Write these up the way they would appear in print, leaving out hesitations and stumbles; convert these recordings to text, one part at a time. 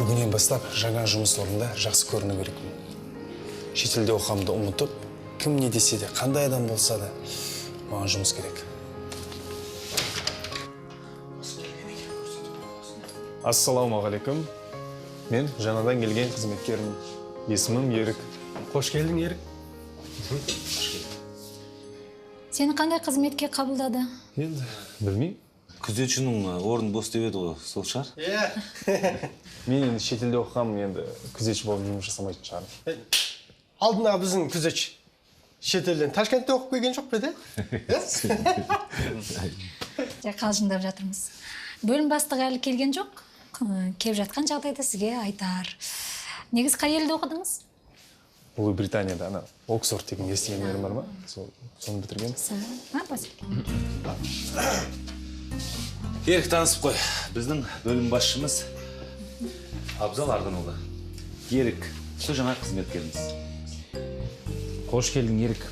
Бүгінен бастап жаңа жұмыс орнында жақсы көріну керекпін. Шетелде оқамды ұмытып, кім не десе де, қандай адам болса да, маған жұмыс керек. Ассалаумағалейкум. Мен жаңадан келген қызметкерім. Есімім Ерік. Қош келдің, Ерік. Сені қандай қызметке қабылдады? Енді, білмеймін. Күзетшінің орын бос деп еді ғой, сол шығар? Мен енді шетелде оқығам, енді күзетші болып жұмыс жасамайтын шығармын. Алдындағы біздің күзетші. Шетелден Ташкентте оқып келген жоқ па, Қалжыңдап жатырмыз. Бөлім бастығы әлі келген жоқ. Кеп жатқан жағдайда сізге айтар. Негіз қай елде оқыдыңыз? Ұлыбританияда ана Оксфорд деген естіген жерім бар ма? Соны бітірген. Ерік, танысып қой. Біздің бөлім басшымыз Абзал Ардынұлы. Ерік, сол жаңа қызметкеріміз. Қош келдің, Ерік.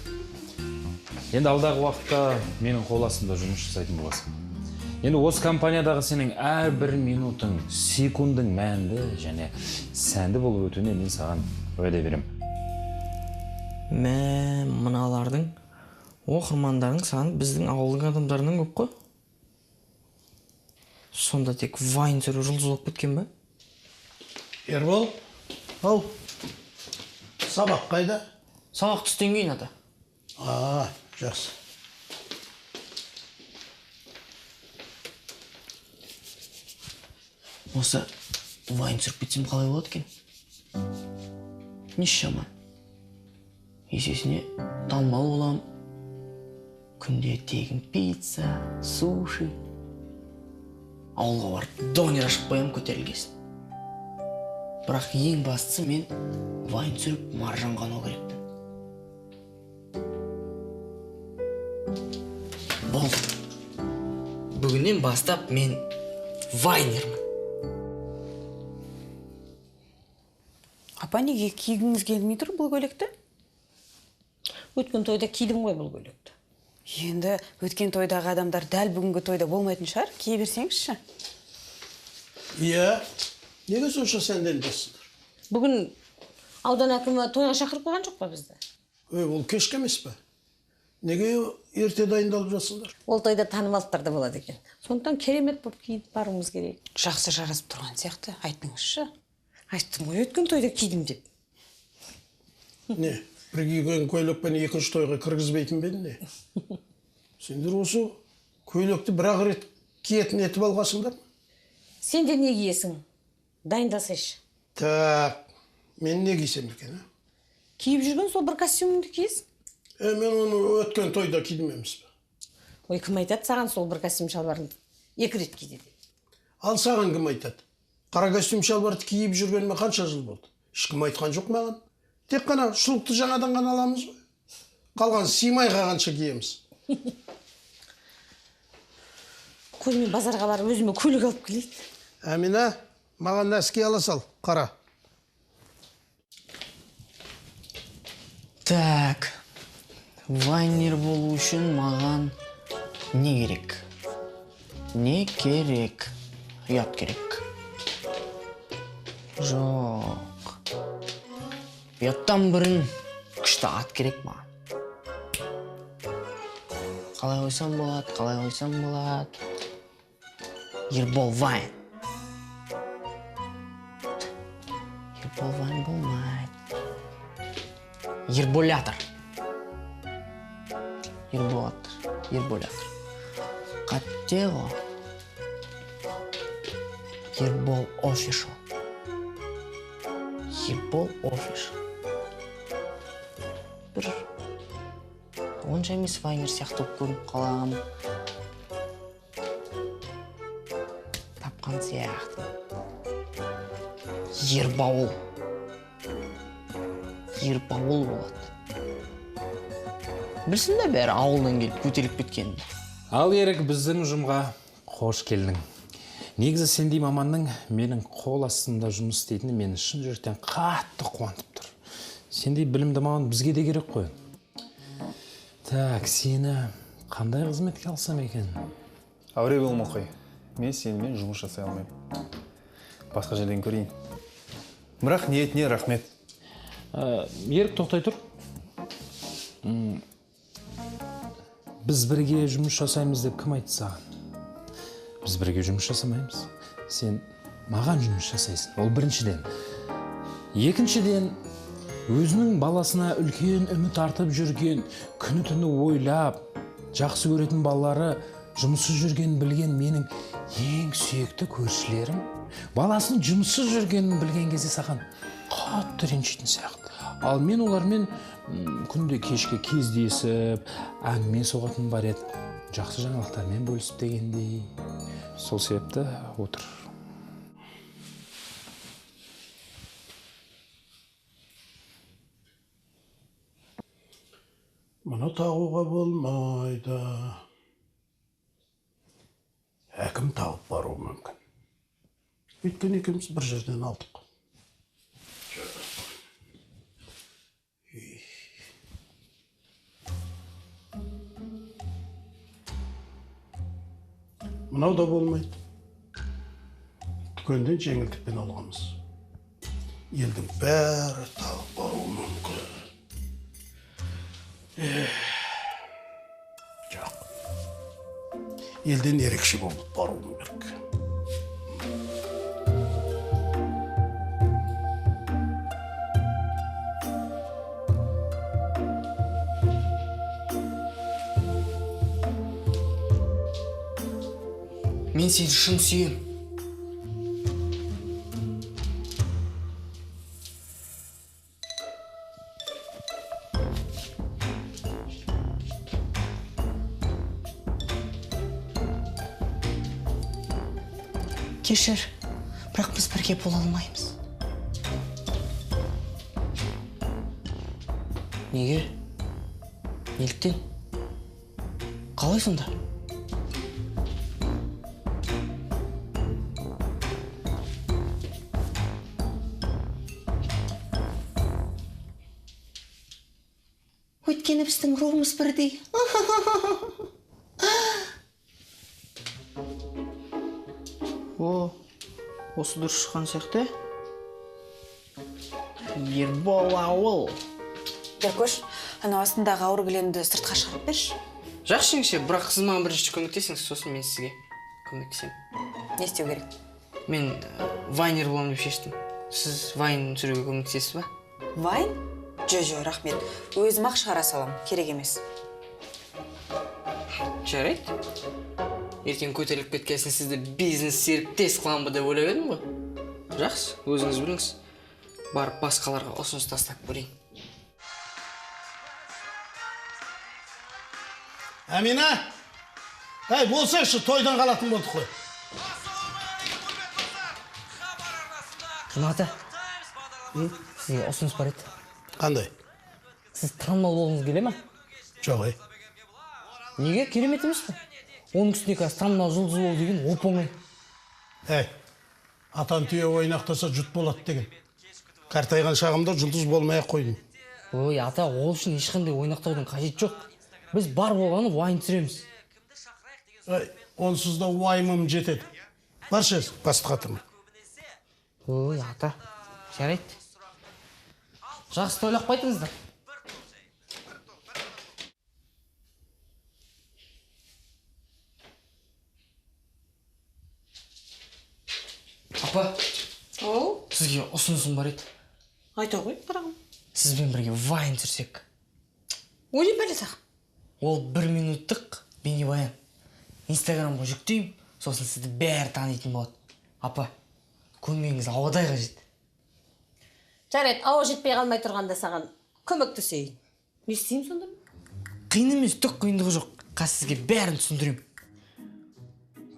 Енді алдағы уақытта менің қол астымда жұмыс жасайтын боласың. Енді осы компаниядағы сенің әрбір минутың, секундың мәнді және сәнді болып өтуіне мен саған уәде беремін. Мыналардың оқырмандарың саны біздің ауылдың адамдарынан көп қой. Сонда тек вайн түсіру жұлдыз болып кеткен бе? Ербол, ал, сабақ қайда? Сабақ түстен кейін ата. Жақсы. Осы вайн түсіріп кетсем қалай болады екен? Неше жаман. Есесіне танымал болам. Күнде тегін пицца, суши. Ауылға барып донер ашып қоям көтерілгесін. Бірақ ең бастысы мен вайн түсіріп маржан қанау керекпін. Болды. Бүгіннен бастап мен вайнермін. Апа, неге кигіңіз келмей тұр бұл көйлекті? Өткен тойда кидім ғой бұл көйлекті. Енді өткен тойдағы адамдар дәл бүгінгі тойда болмайтын шығар, кие берсеңізші. Неге сонша сәнденбессіңдер? Бүгін аудан әкімі тойға шақырып қойған жоқ па бізді? Ол кешкі емес пе? Неге ерте дайындалып жатсыңдар? Ол тойда танымалдықтар да болады екен. Сондықтан керемет болып киіп баруымыз керек. Жақсы жарасып тұрған сияқты, айтыңызшы. Айттым ғой, өткен тойда кидім деп. Не, бір киген көйлекпен екінші тойға кіргізбейтін бе не? Сендер осы көйлекті бір-ақ рет киетін етіп алғасыңдар ма? Сен де не киесің? Дайындасайшы. Так, мен не кисем екен, Киіп жүрген сол бір костюмыңды киесің. Мен оны өткен тойда кидім емес пе? Ой, кім айтады саған сол бір костюм шалбарыңды 2 рет киді деп. Ал саған кім айтады? Қара костюм шалбарды киіп жүргеніме қанша жыл болды? Ешкім айтқан жоқ маған. Тек қана шұлықты жаңадан ғана аламыз ба? Қалған симай қағанша киеміз. Қой, мен базарға барып өзіме көлік алып келейді. Әмина, маған нәски ала сал, қара. Так, вайнер болу үшін маған не керек? Не керек? Ұят керек. Жоқ. Ұяттан бұрын күшті ат керек маған. Қалай қойсам болады? Ербол Вайн. Ербол Вайн болмайды. Ерболятор. Ерболятор. Қате ғой. Ербол Офишал. Бір онша емес вайнер сияқты болып көрініп қалам. Тапқан сияқты. Ербауыл болады. Білсін де бәрі ауылдан келіп көтеріліп кеткенді. Ал Ерік, біздің ұжымға қош келдің. Негізі сендей маманның менің қол астында жұмыс істейтіні мені шын жүректен қатты қуантып тұр. Сендей білімді маман бізге де керек қой. Так, сені қандай қызметке алсам екен? Әуре болма қой. Мен сенімен жұмыс жасай алмаймын. Басқа жерден көрейін. Бірақ ниетіне рахмет. Ерік, тоқтай тұр. Біз бірге жұмыс жасаймыз деп кім айтты саған? Біз бірге жұмыс жасамаймыз. Сен маған жұмыс жасайсың. Ол біріншіден. Екіншіден, өзінің баласына үлкен үміт артып жүрген, күні түні ойлап, жақсы көретін балалары жұмыссыз жүргенін білген менің ең сүйікті көршілерім, баласының жұмыссыз жүргенін білген кезде саған қатты ренжитін сияқты. Ал мен олармен күнде кешке кездесіп, әңгіме соғатын бар еді. Жақсы жаңалықтармен бөлісіп дегендей. Сол себепті отыр. Мұны тағуға болмайды. Әкім тауып баруы мүмкін. Өйткені екеуміз бір жерден алдық. Мынау да болмайды. Дүкенден жеңілдікпен алғанбыз. Елдің бәрі тауып баруы мүмкін. Жоқ. Елден ерекше болып баруым керек. Мен сені шын сүйем. Кешір, бірақ біз бірге бола алмаймыз. Неге? Неліктен? Қалай сонда? Өйткені біздің руымыз бірдей. Осы дұрыс шыққан сияқты. Ербол ауыл. Еркөш, анау астындағы ауыр кілемді сыртқа шығарып берші. Жақсы жеңше, бірақ сіз маған бірінші көмектесіңіз, сосын мен сізге көмектесемін. Не істеу керек? Мен вайнер боламын деп шештім. Сіз вайн түсіруге көмектесесіз ба? Вайн? Жо, рахмет. Өзім-ақ шығара салам, керек емес. Жарайды. Ертең көтеріліп кеткесін сізді бизнес серіктес қыламын деп ойлап едім ғой. Жақсы, өзіңіз біліңіз. Барып басқаларға ұсыныс тастап көрейін. Әмина! Әй, болсайшы, тойдан қалатын болдық қой. Жұмата, сізге ұсыныс бар еді. Қандай? Сіз танымал болғыңыз келе ме? Жоқ, Неге? Керемет емес пе? Оның үстіне қазір танымал жұлдыз болу деген оп-оңай. Әй, атан түйе ойнақтаса жұт болады деген. Қартайған шағымда жұлдыз болмай-ақ қойдым. Ой, ата, ол үшін ешқандай ойнақтаудың қажет жоқ. Біз бар болғаны уайым түсіреміз. Әй, онсыз да уайымым жетеді. Баршы, басты қатырма. Ой, ата, жарайды. Жақсы тойлап қайтыңыздар. Апа, сізге ұсынысым бар еді. Айта ғой, қарағым. Сізбен бірге вайн түсірсек. Ой, бәле сақ. Ол 1 минуттық бейнебаян. Инстаграмға жүктеймін, сосын сізді бәрі танитын болады. Апа, көмегіңіз ауадай қажет. Жарайды, ауа жетпей қалмай тұрғанда саған көмектесейін. Не істеймін сонда? Қиын емес, түк қиындығы жоқ. Қазір сізге бәрін түсіндіремін.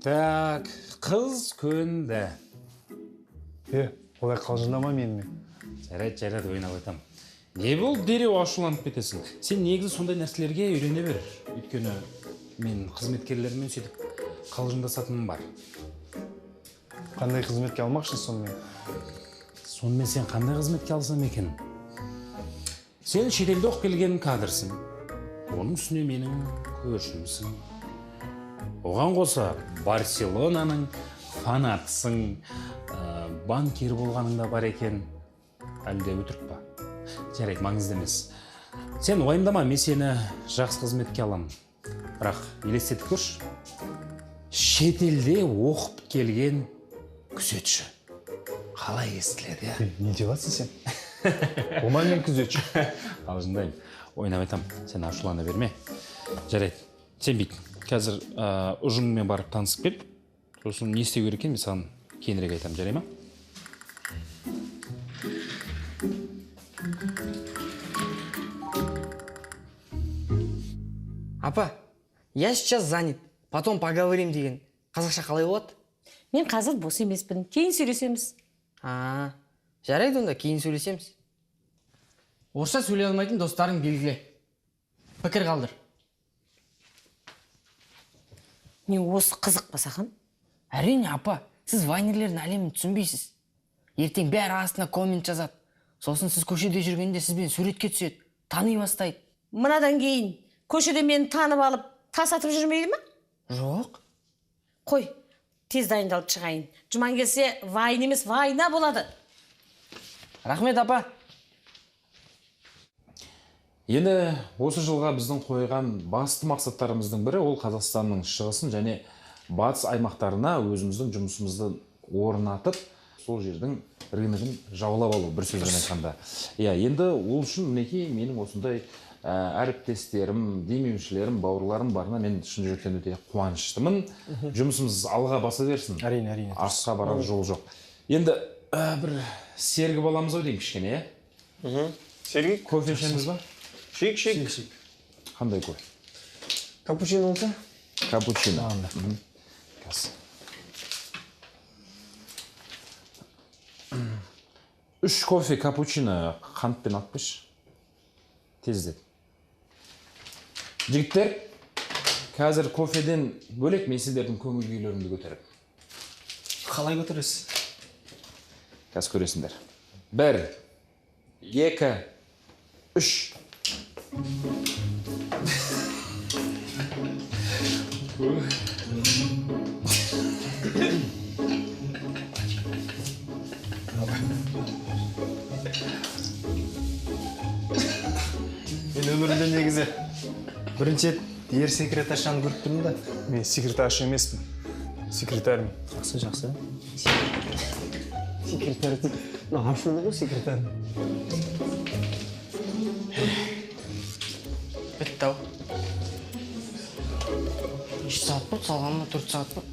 Так, қыз көнді. Олай қалжыңдама менімен. Жарайды, ойнап айтамын. Не болды, дереу ашуланып кетесің? Сен негізі сондай нәрселерге үйрене бер. Өйткені мен қызметкерлермен сөйтіп қалжыңдасатыным бар. Қандай қызметке алмақшысың сонымен? Сонымен сен қандай қызметке алсам екен? Сен шетелде оқып келген кадрсың. Оның үстіне менің көршімсің. Оған қоса Барселонаның фанатысың, банкир болғаның да бар екен. әлде өтірік па? Жарайды, маңызды емес. Сен уайымдама, мен сені жақсы қызметке аламын. Бірақ елестетіп көрші. Шетелде оқып келген күзетші. Қалай естіледі, иә? Не деп жатсың сен? Ома мен күзетші. Аузындайым. Ойнап айтам, сен ашулана берме. Жарайды, сен бүйт. Қазір ұжыммен барып танысып кел. Сосын не істеу керек екен, мен саған кейінірек айтам, жарай ма? Апа, я сейчас занят, потом поговорим деген. Қазақша қалай болады? Мен қазір бос емеспін. Кейін сөйлесеміз. Жарайды онда, кейін сөйлесеміз. Орысша сөйлей алмайтын достарың белгіле. Пікір қалдыр. Мен осы қызық па саған? Әрине, апа, сіз вайнерлердің әлемін түсінбейсіз. Ертең бәрі астына коммент жазады. Сосын сіз көшеде жүргенде сізбен суретке түседі, тани бастайды. Мынадан кейін көшеде мені танып алып, тас атып жүрмейді ма? Жоқ. Қой, тез дайындалып шығайын. Жұман келсе, вайн емес, вайна болады. Рахмет, апа. Енді осы жылға біздің қойған басты мақсаттарымыздың бірі ол Қазақстанның шығысын және батыс аймақтарына өзіміздің жұмысымызды орнатып, сол жердің рыногын жаулап алу, бір сөзбен айтқанда. Енді ол үшін мінекей менің осындай әріптестерім, демеушілерім, бауырларым барына мен шын жүректен өте қуаныштымын. Жұмысымыз алға баса берсін. Әрине. Артқа барар жол жоқ. Енді бір сергі боламыз ау деймін кішкене, иә? Сергей, Кофе ішеміз ба? шик. Қандай кофе? Капучино болса? Капучино. Үш кофе капучино қантпен алып қойшы. Тездет. Жігіттер, қазір кофеден бөлек мен сендердің көңіл күйлеріңді көтеріп. Қалай көтересіз? Қазір көресіңдер. 1, 2, 3. Мен өмірімде негізі бірінші ер секретаршаны көріп тұрмын да. Мен секретаршы емеспін. Секретармын. Жақсы. Секретар дейді. Ашулы ғой секретар. Бітті ау. 3 сағат болды, салған ма 4 сағат болды.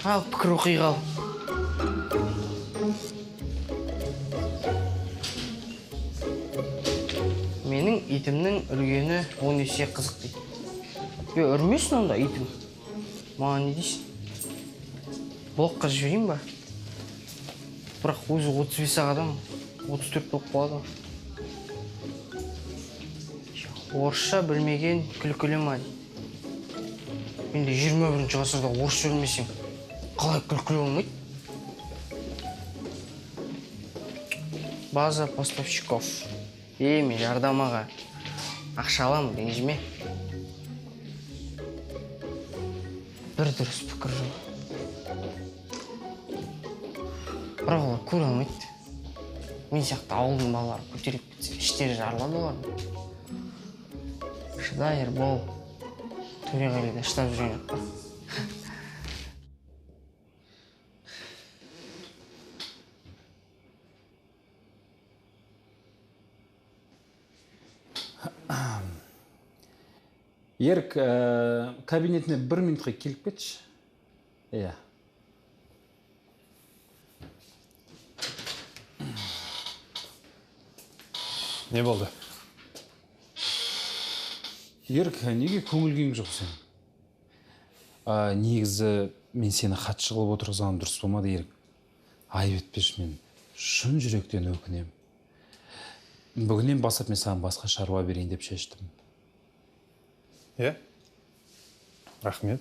Ал, пікір оқи қал. Менің итімнің үргені 10 есе қызық дейді. Үрмесін онда итім. Маған не дейсің? Блокқа жіберейін ба? Бірақ өзі 35 адам, 34 болып қалады. Орысша білмеген күлкілі ма дейді. Менде 21-ші ғасырда орысша білмесең, қалай күлкілі болмайды? База поставщиков. Мен жардамаға ақша аламын, ренжіме. Бір дұрыс пікір жоқ. Бірақ олар көре алмайды. Мен сияқты ауылдың балалары көтеріп кетсе, іштері жарылады олар. Шыдай, Ербол. Төреғалида шыдап жүрген жоқ па. Ерік, кабинетіне 1 минутқа келіп кетші. Не болды? Ерік, неге көңіл күйің жоқ сен? Негізі мен сені хатшы қылып отырғызғаным дұрыс болмады, Ерік. Айып етпеші, мен шын жүректен өкінем. Бүгіннен бастап мен саған басқа шаруа берейін деп шештім. Рахмет.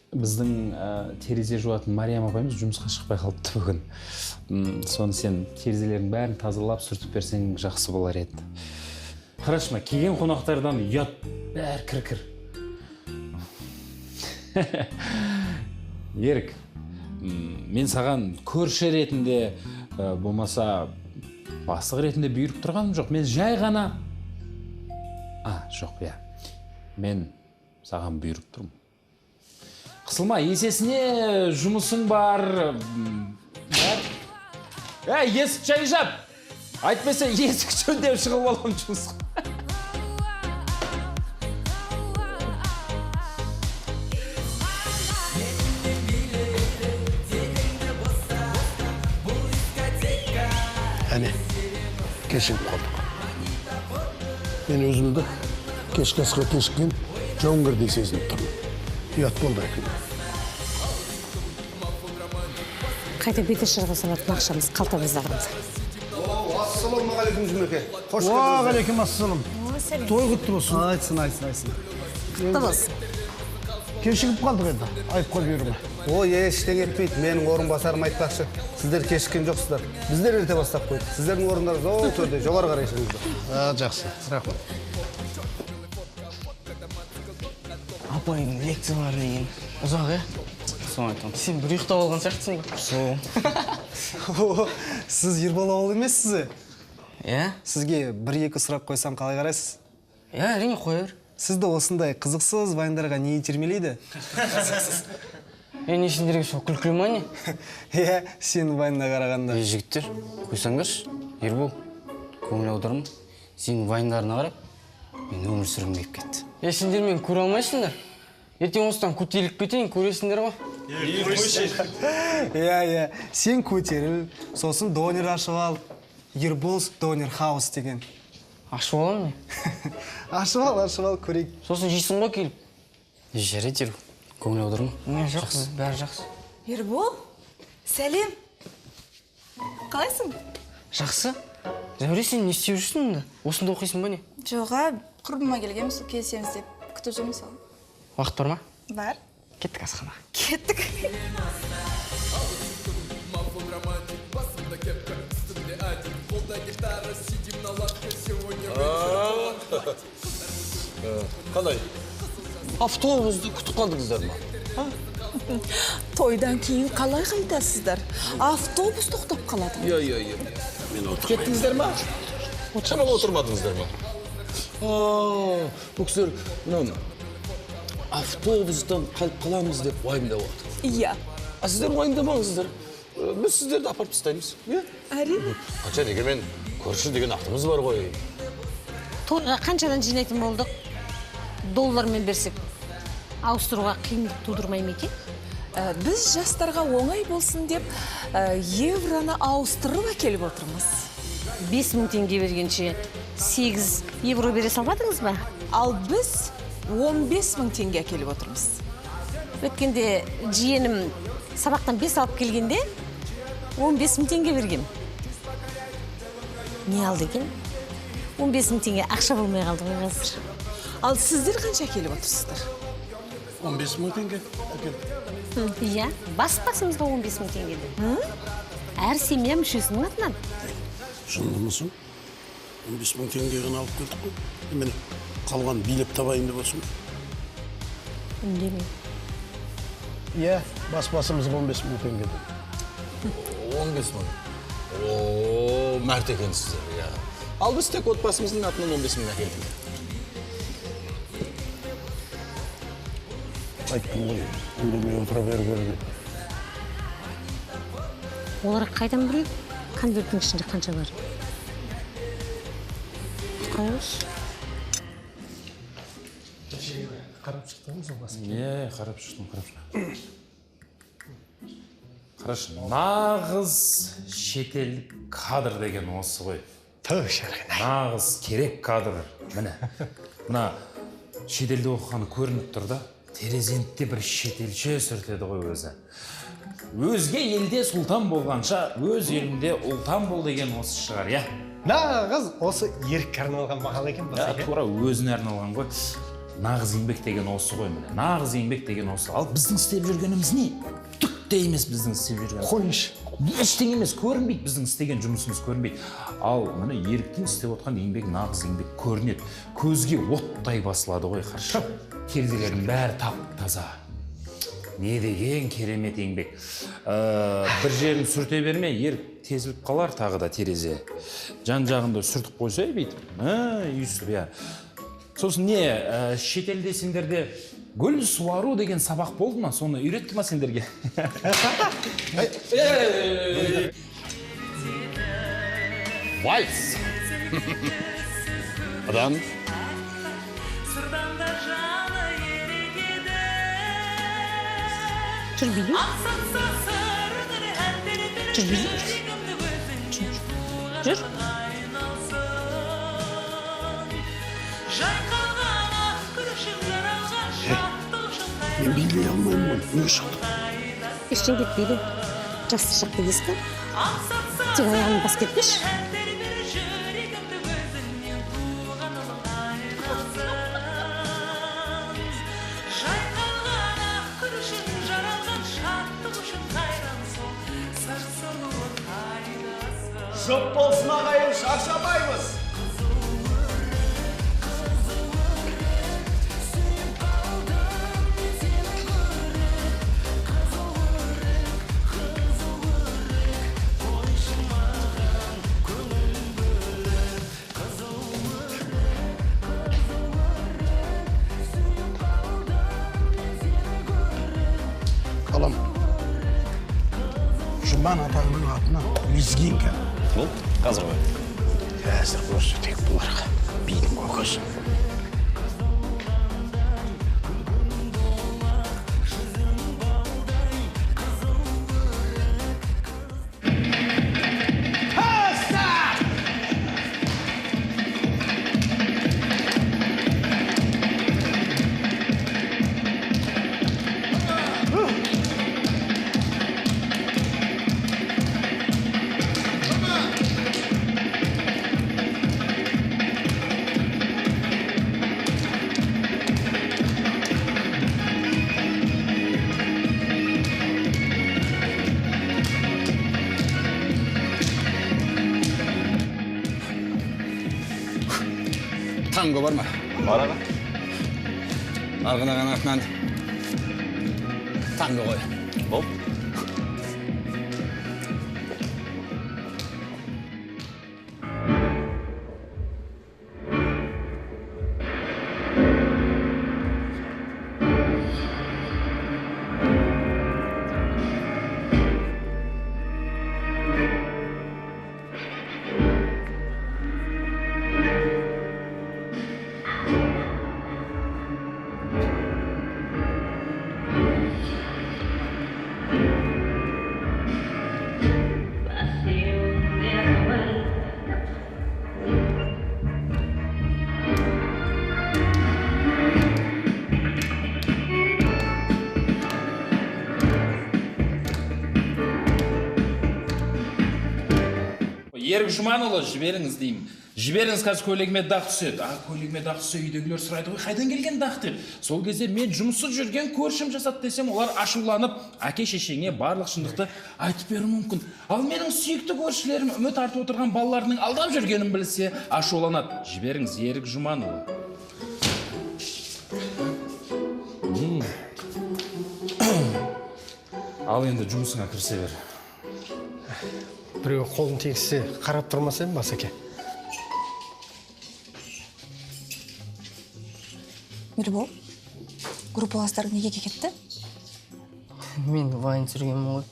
Біздің терезе жуатын Мариям апайымыз жұмысқа шықпай қалыпты бүгін. Соны сен терезелердің бәрін тазалап сүртіп берсең жақсы болар еді. Қарашы ма, келген қонақтардан ұят, бәрі кір-кір. Ерік, мен саған көрші ретінде болмаса бастық ретінде бұйырып тұрғаным жоқ. Мен жай ғана жоқ, мен саған бұйырып тұрмын. Қысылма, есесіне жұмысың бар. Есік жай жап. Айтпаса есік жөндеп шығып аламын жұмысқа. Әне, кешігіп қалдық. Мен өзімді кешкі асқа кешіккен жауынгердей сезініп тұрмын. Ұят болды екен. Қайта беті шырға салатын ақшамыз қалтамызда қалды. Ассалаумағалейкум Жұмеке. Қош келдіңіз. Уағалейкум ассалам. Той құтты болсын. Айтсын. Құтты болсын. Кешігіп қалдық енді. Айыпқа бұйырма. Ештеңе етпейді. Менің орынбасарым айтпақшы. Сіздер кешіккен жоқсыздар. Біздер ерте бастап қойдық. Сіздердің орындарыңыз о төрде жоғары қарайсыңыздар. Жақсы, рахмет. Апайдың лекциялары деген ұзақ, соны айтамын. Сен бір ұйықтап алған сияқтысың ба? Сіз Ербол ауыл емессіз? Иә? Сізге бір-екі сұрақ қойсам қалай қарайсыз? Иә, әрине қоя бер. Сізді осындай қызықсыз вайндарға не итермелейді? Не сендерге сол күлкілі ма не? Иә, сен вайнына қарағанда. Жігіттер, қойсаңдаршы, Ербол, көңіл аударма. Сенің вайндарына қарап, мен өмір сүргім келіп кетті. Сендер мен көре алмайсыңдар. Ертең осыдан көтеріліп кетейін, көресіңдер ма? Иә, сен көтеріл, сосын донер ашып ал. Ербол донер хаус деген. Ашып аламын не? Ашып ал, көрейік. Сосын жейсің ғой келіп. Жарайды, Ербол, көңіл аударма. Жоқ, бәрі жақсы. Ербол, сәлем. Қалайсың? Жақсы. Зәуре, сен не істеп жүрсің мұнда? Осында оқисың ба не? Жоға, құрбыма келгенбіз, келісеміз деп күтіп жүрміз ал. Уақыт бар ма? Бар. Кеттік асханаға. Кеттік. Қалай? Автобусты күтіп қалдыңыздар ма? Тойдан кейін қалай қайтасыздар? Автобус тоқтап қалады. Мен отыр. Кеттіңіздер ма? Шамалы отырмадыңыздар ма? Бұл кісілер, автобустан қалып қаламыз деп уайымдап отыр. Иә. Сіздер уайымдамаңыздар. Біз сіздерді апарып тастаймыз. Әрине. Қанша дегенмен көрші деген атымыз бар ғой. Тойға қаншадан жинайтын болдық? Доллармен берсек, ауыстыруға қиындық тудырмай ма екен? Біз жастарға оңай болсын деп евроны ауыстырып әкеліп отырмыз. 5000 теңге бергенше 8 евро бере салмадыңыз ба? Ал біз 15000 теңге әкеліп отырмыз. Өткенде жиенім сабақтан 5 алып келгенде 15000 теңге берген. Не алды екен? 15000 теңге ақша болмай қалды ғой қазір. Ал сіздер қанша әкеліп отырсыздар? 15000 теңге. Иә, басымызға 15000 теңгеді. Әр семья мүшесінің атынан. Шындымысың? 15000 теңге ғана алып келдік қой. Мен қалған билеп табайын деп отырсың. Үндемей. Иә, басымызға 15000 теңге. 15000. Мәрт екенсіздер, иә. Ал біз тек отбасымыздың атынан 15000 әкелдік. Айттым ғой, үндемей отыра берген. Олар қайдан біледі? Конверттің ішінде қанша бар? Қараңыз. Қарап шықтыңыз ол басын? Иә, қарап шықтым. Қарашы, нағыз шетелдік кадр деген осы ғой. Нағыз керек кадр. Міне, мына шетелде оқығаны көрініп тұр да. Терезентте бір шетелше сүртеді ғой өзі. Өзге елде сұлтан болғанша, өз елінде ұлтан бол деген осы шығар, иә? Нағыз осы ерікке арналған мақал екен. Тура өзіне арналған ғой. Нағыз еңбек деген осы ғой, міне. Нағыз еңбек деген осы. Ал біздің істеп жүргеніміз не? Түк те емес біздің істеп жүргеніміз. Қойыншы. Ештеңе емес, көрінбейді, біздің істеген жұмысымыз көрінбейді. Ал міне еріктің істеп отқан еңбек нағыз еңбек көрінеді. Көзге оттай басылады ғой, қарашы. Терезелердің бәрі тап-таза. Не деген керемет еңбек. Бір жерін сүрте берме, тезіліп қалар тағы да терезе. Жан жағында сүртіп қойса, бүйтіп. Үйсіп, иә. Сосын не, шетелде сендерде гүл суару деген сабақ болды ма? Соны үйретті ма сендерге? Вальс. Адам. Жүр билу. Жүр билу. Жүр. Мен билей алмаймын, не шықты? Ештен кетпейді. Жасы шықты есті. Тек аяғын бас кетпеш. Жұп болсын ағайын, шаршамаймыз. Қалам. Жұман атаңның атына лезгинка. Бұл қазір ғой. Қазір көрсетейік бұларға. Бидің көкесі. Tango var mı? Var ağa. Argına kanatından tango koy. Hop. Ерік Жұманұлы, жіберіңіз деймін. Жіберіңіз, қазір көйлегіме дақ түседі. Көйлегіме дақ түссе, үйдегілер сұрайды, ой, қайдан келген дақ деп. Сол кезде мен жұмыссыз жүрген көршім жасады десем, олар ашуланып, әке шешеңе барлық шындықты айтып беруі мүмкін. Ал менің сүйікті көршілерім үміт артып отырған балаларының алдап жүргенін білсе, ашуланады. Жіберіңіз, Ерік Жұманұлы. Ал енді жұмысыңа кірісе бер. Біреу қолын тегіссе қарап тұрмаса ең Басеке. Мирбол, группаластар неге кетті? Мен вайн түсіргенмін ғой.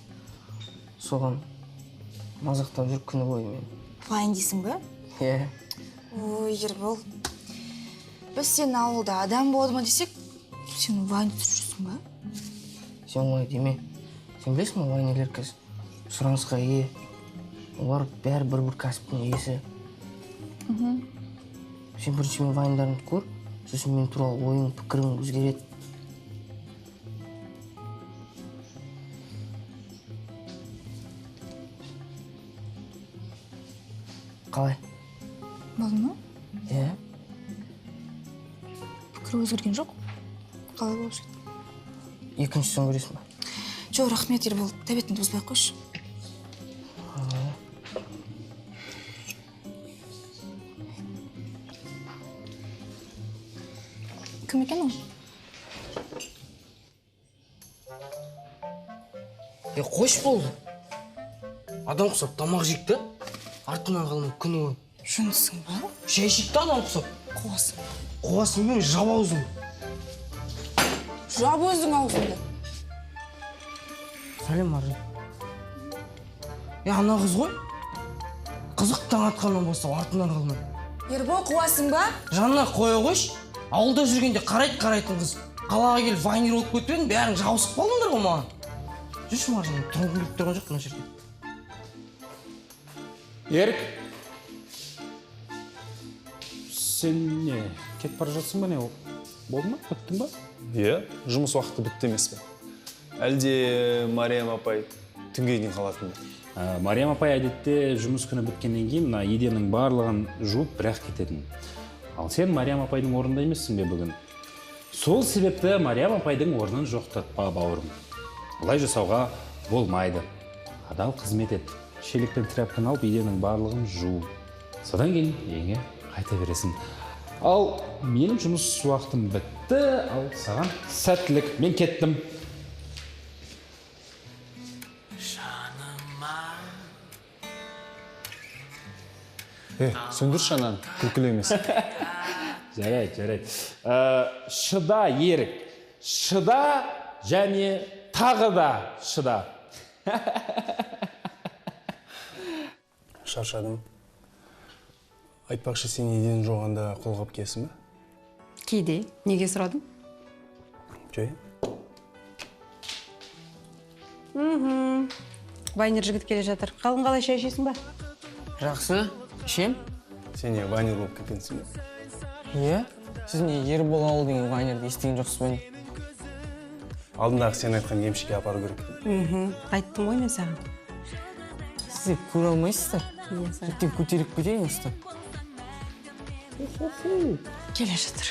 Соған мазақтап жүр күні бойы мен. Вайн дейсің бе? Иә. Ой, Ербол. Біз сен ауылда адам болды ма десек, сен вайн түсірсің бе? Сен олай деме. Сен білесің ма, вайнерлер қазір сұранысқа ие. Олар бәрі бір кәсіптің иесі. Сен бірінші мен вайндарымды көр, сосын мен туралы ойың, пікірің өзгереді. Қалай? Болды ма? Иә. Пікір өзгерген жоқ. Қалай болып жатыр? Екіншісін көресің ба? Жоқ, рахмет, Ербол. Тәбетіңді бұзбай ақ қойшы. Кім екен ол? Қош болды. Адам құсап тамақ жейік та, артынан қалмай күні бойы. Шындысың ба? Шай ішейік та адам құсап. Қуасың. Қуасың мен жап аузың. Жап өзің аузыңды. Сәлем, Аржан. Ана қыз ғой. Қызықтан атқаннан бастап артынан қалмай. Ербол, қуасың ба? Жанына қоя қойш. Ауылда жүргенде қарайтын қыз. Қалаға келіп вайнер болып кетпедің, бәрің жауысып қалдыңдар ғой маған. Жүрші Маржан, тұрғын келіп тұрған жоқ мына жерде. Ерік, сен не, кетіп бара жатсың ба не? Болды ма? Біттің ба? Иә, жұмыс уақыты бітті емес пе? Әлде Мариям апай түнге дейін қалатын ба? Мариям апай әдетте жұмыс күні біткеннен кейін мына еденнің барлығын жуып бірақ кететін. Ал сен Мариям апайдың орнында емессің бе бүгін? Сол себепті Мариям апайдың орнын жоқтатпа, бауырым. Олай жасауға болмайды. Адал қызмет ет. Шелек пен тряпканы алып еденнің барлығын жу. Содан кейін үйіңе қайта бересің. Ал менің жұмыс уақытым бітті, ал саған сәттілік. Мен кеттім. Сөндірші ананы, күлкілі емес. Жарайды. Шыда, Ерік. Шыда және тағы да шыда. Шаршадым. Айтпақшы, сен еден жоғанда қолғап кесің бе? Кейде. Неге сұрадың? Жай. Вайнер жігіт келе жатыр. Қалың қалай шай ішесің ба? Жақсы, ішем. Сен не, вайнер болып кеткенсің бе? Иә? Сіз не Ербол ауыл деген вайнерді естіген жоқсыз ба? Алдындағы сен айтқан емшіге апару керек. Айттым ғой мен саған. Сіз көре алмайсыздар. Ертең көтеріп кетейін осыдан. Келе жатыр.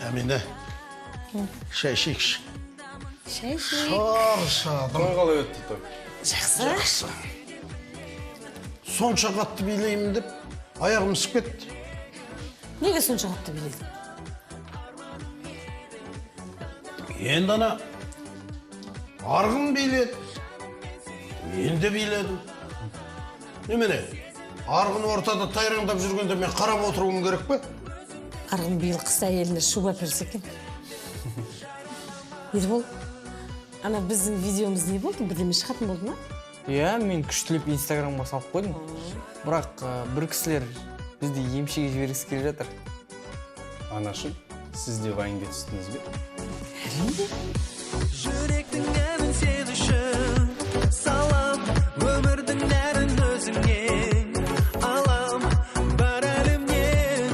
Әмина, шай ішейікші. Шай ішейік. Шаршадым. Той қалай өтті той? Жақсы. Сонша қатты билеймін деп, аяғым ісіп кетті. Неге сонша қатты биледің? Енді ана арғын биледі. Мен де биледім. Немене? Арғын ортада тайраңдап жүргенде мен қарап отыруым керек пе? Арғын биыл қыс әйеліне шуба берсе екен. Ербол, ана біздің видеомыз не болды? Бірдеме шығатын болды ма? Иә, мен күштілеп инстаграмға салып қойдым. Бірақ бір кісілер бізді емшіге жібергісі келе жатыр. Анашым, сіз де вайнге түстіңіз бе? Жүректің әмін сен үшін салам, өмірдің нәрін өзіңе алам. Бар әлімнен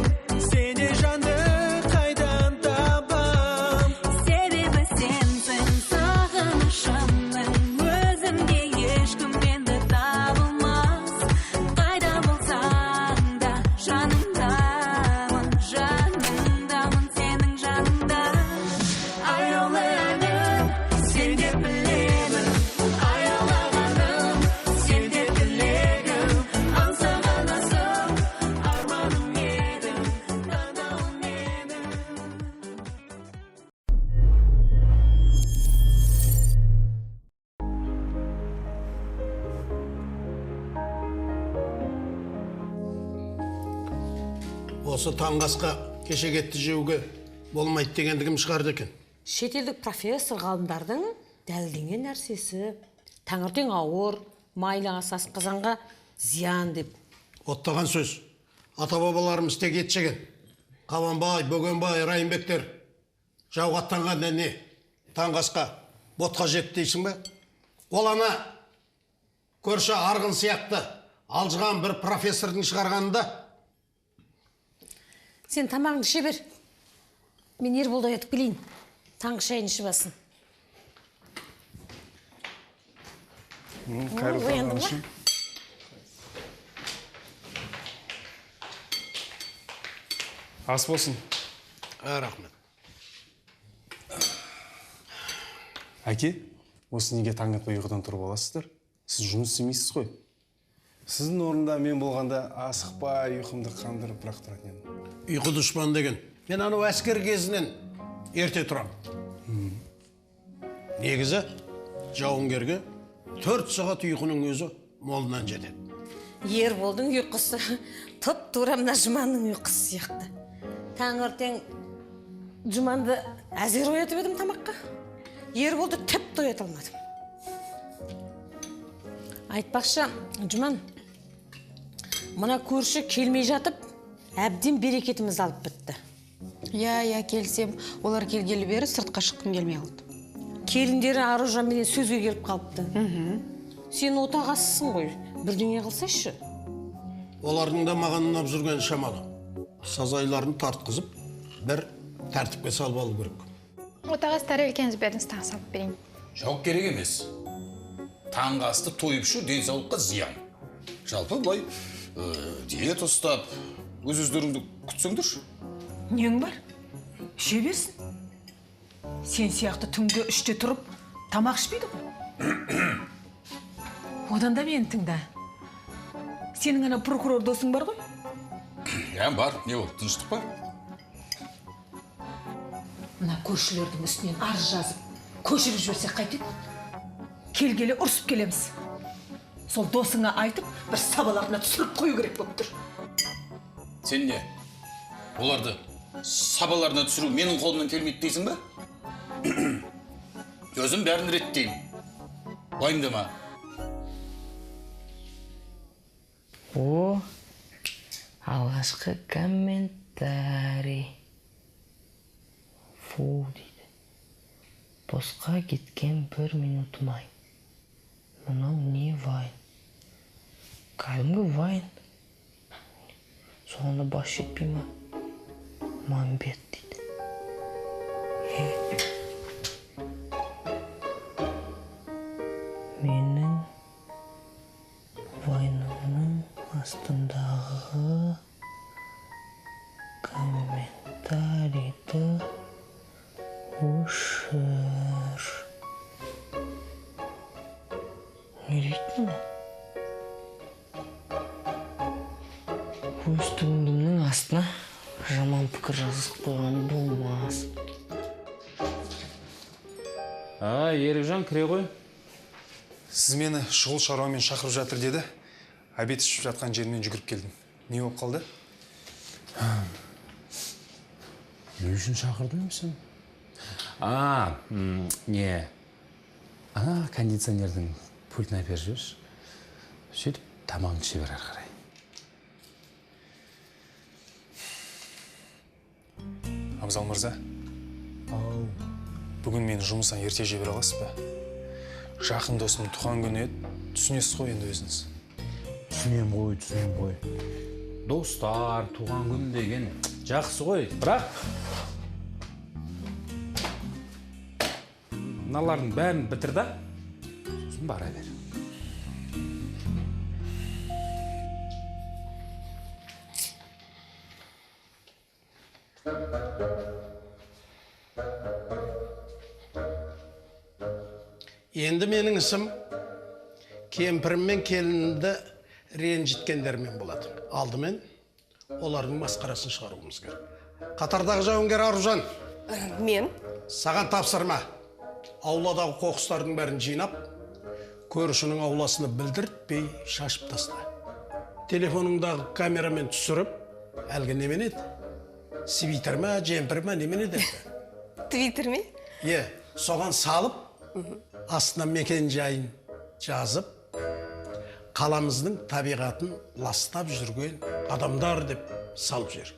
сене жанды қайдан табам. Себебі сенсің сағынышымның, өзіңде ешкім менді табылмас. Қайда болсаң да жаныңдамын, жаныңдамын сенің жаныңда. Аяулы әнім, сен де білемін, аялағаным, сен де тілегім. Аңсаған асыл, арманым едің, таңдауым менің. Осы таңғасқа кеше кетті жеуге болмайды дегенді кім шығарды екен? Шетелдік профессор ғалымдардың дәлденген нәрсесі. Таңертең ауыр, майлы ас асқазанға зиян деп. Оттаған сөз. Ата-бабаларымыз тек ет жеген. Қабанбай, Бөгенбай, Райымбектер жауға аттанғанда не? Таңғасқа ботқа жетті дейсің бе? Ол ана көрші арғын сияқты алжыған бір профессордың шығарғанында. Сен тамағыңды іше бер. Мен Ерболды оятып келейін. Таңғы шайын ішіп алсын. Ояндың ба? Ас болсын. Рахмет. Әке, осы неге таң атпай ұйқыдан тұрып аласыздар? Сіз жұмыс істемейсіз ғой. Сіздің орында мен болғанда асықпай ұйқымды қандырып бірақ тұратын едім. Ұйқы дұшпан деген. Мен анау әскер кезінен ерте тұрам. Негізі жауынгерге 4 сағат ұйқының өзі молынан жетеді. Ерболдың ұйқысы тұп тура мына Жұманның ұйқысы сияқты. Таңертең Жұманды әзер оятып едім тамаққа. Ерболды тіпті оята алмадым. Айтпақшы, Жұман, мына көрші келмей жатып, әбден берекетіміз алып бітті. Я, келсем, олар келгелі бері сыртқа шыққым келмей қалды. Келіндері Аружан менен сөзге келіп қалыпты. Сен отағасысың ғой, бірдеңе қылсайшы. Олардың да маған ұнап жүрген шамалы. Сазайларын тартқызып, бір тәртіпке салып алу керек. Отағастары үлкеніз бердіңіз тағы салып берейін. Жоқ керек емес. Таңғы асты тойып шу денсаулыққа зиян. Жалпы былай диета ұстап, өз-өздеріңді күтсеңдерші. Нең бар? Іше берсін. Сен сияқты түнгі 3-те тұрып, тамақ ішпейді ғой. Одан да мені тыңда. Сенің ана прокурор досың бар ғой? Бар, не ол, тыныштық бар? Мына көршілердің үстінен арыз жазып, көшіріп жіберсек қайтеді? Келгелі ұрсып келеміз. Сол досыңа айтып, бір сабаларына түсіріп қою керек болып тұр. Сен не? Оларды сабаларына түсіру менің қолымнан келмейді дейсің ба? Өзім бәрін реттеймін. Уайымдама. О, алғашқы комментарий. Фу дейді. Босқа кеткен 1 минутым ай. Мынау не вайн? Кәдімгі вайн. Соңында бас жетпей ма? Мамбет дейді. Менің вайнымның астындағы комментарийді өшір. Не дейтін? Өз туындымның астына жаман пікір жазып қойған болмас. Ерікжан, кіре ғой. Сіз мені шұғыл шаруамен шақырып жатыр деді. Обед ішіп жатқан жермен жүгіріп келдім. Не болып қалды? Не үшін шақырдың сен? Не. Кондиционердің пультін әпер жүрш. Сөйтіп, тамағын іше бер ары қарай. Абзал мырза, бүгін мені жұмыстан ерте жібере аласыз ба? Жақын досым туған күні еді, түсінесіз ғой енді өзіңіз. Түсінем ғой. Достар, туған күн деген жақсы ғой, бірақ мыналардың бәрін бітір да, сосын бара бер. Енді менің ісім кемпірім мен келінді ренжіткендермен болады. Алдымен олардың масқарасын шығаруымыз керек. Қатардағы жауынгер Аружан. Мен? Саған тапсырма. Ауладағы қоқыстардың бәрін жинап, көршінің ауласını білдіртпей шашып таста. Телефоныңдағы камерамен түсіріп, әлгі немен еді? Свитер ма, жемпір ма, немен еді? Твиттер ме? Соған салып, астына мекен жайын жазып, қаламыздың табиғатын ластап жүрген адамдар деп салып жер.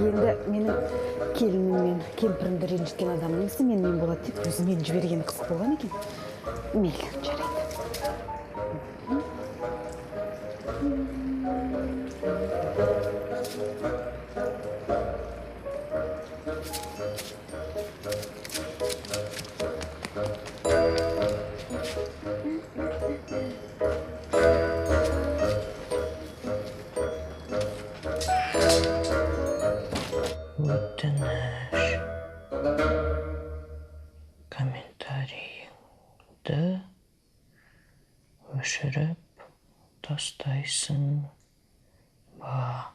Енді менің келінім мен кемпірімді ренжіткен адамның ісі менімен болады деп өзі мені жібергені қызық болған екен. Мейлі, жарайды. тастайсың ба?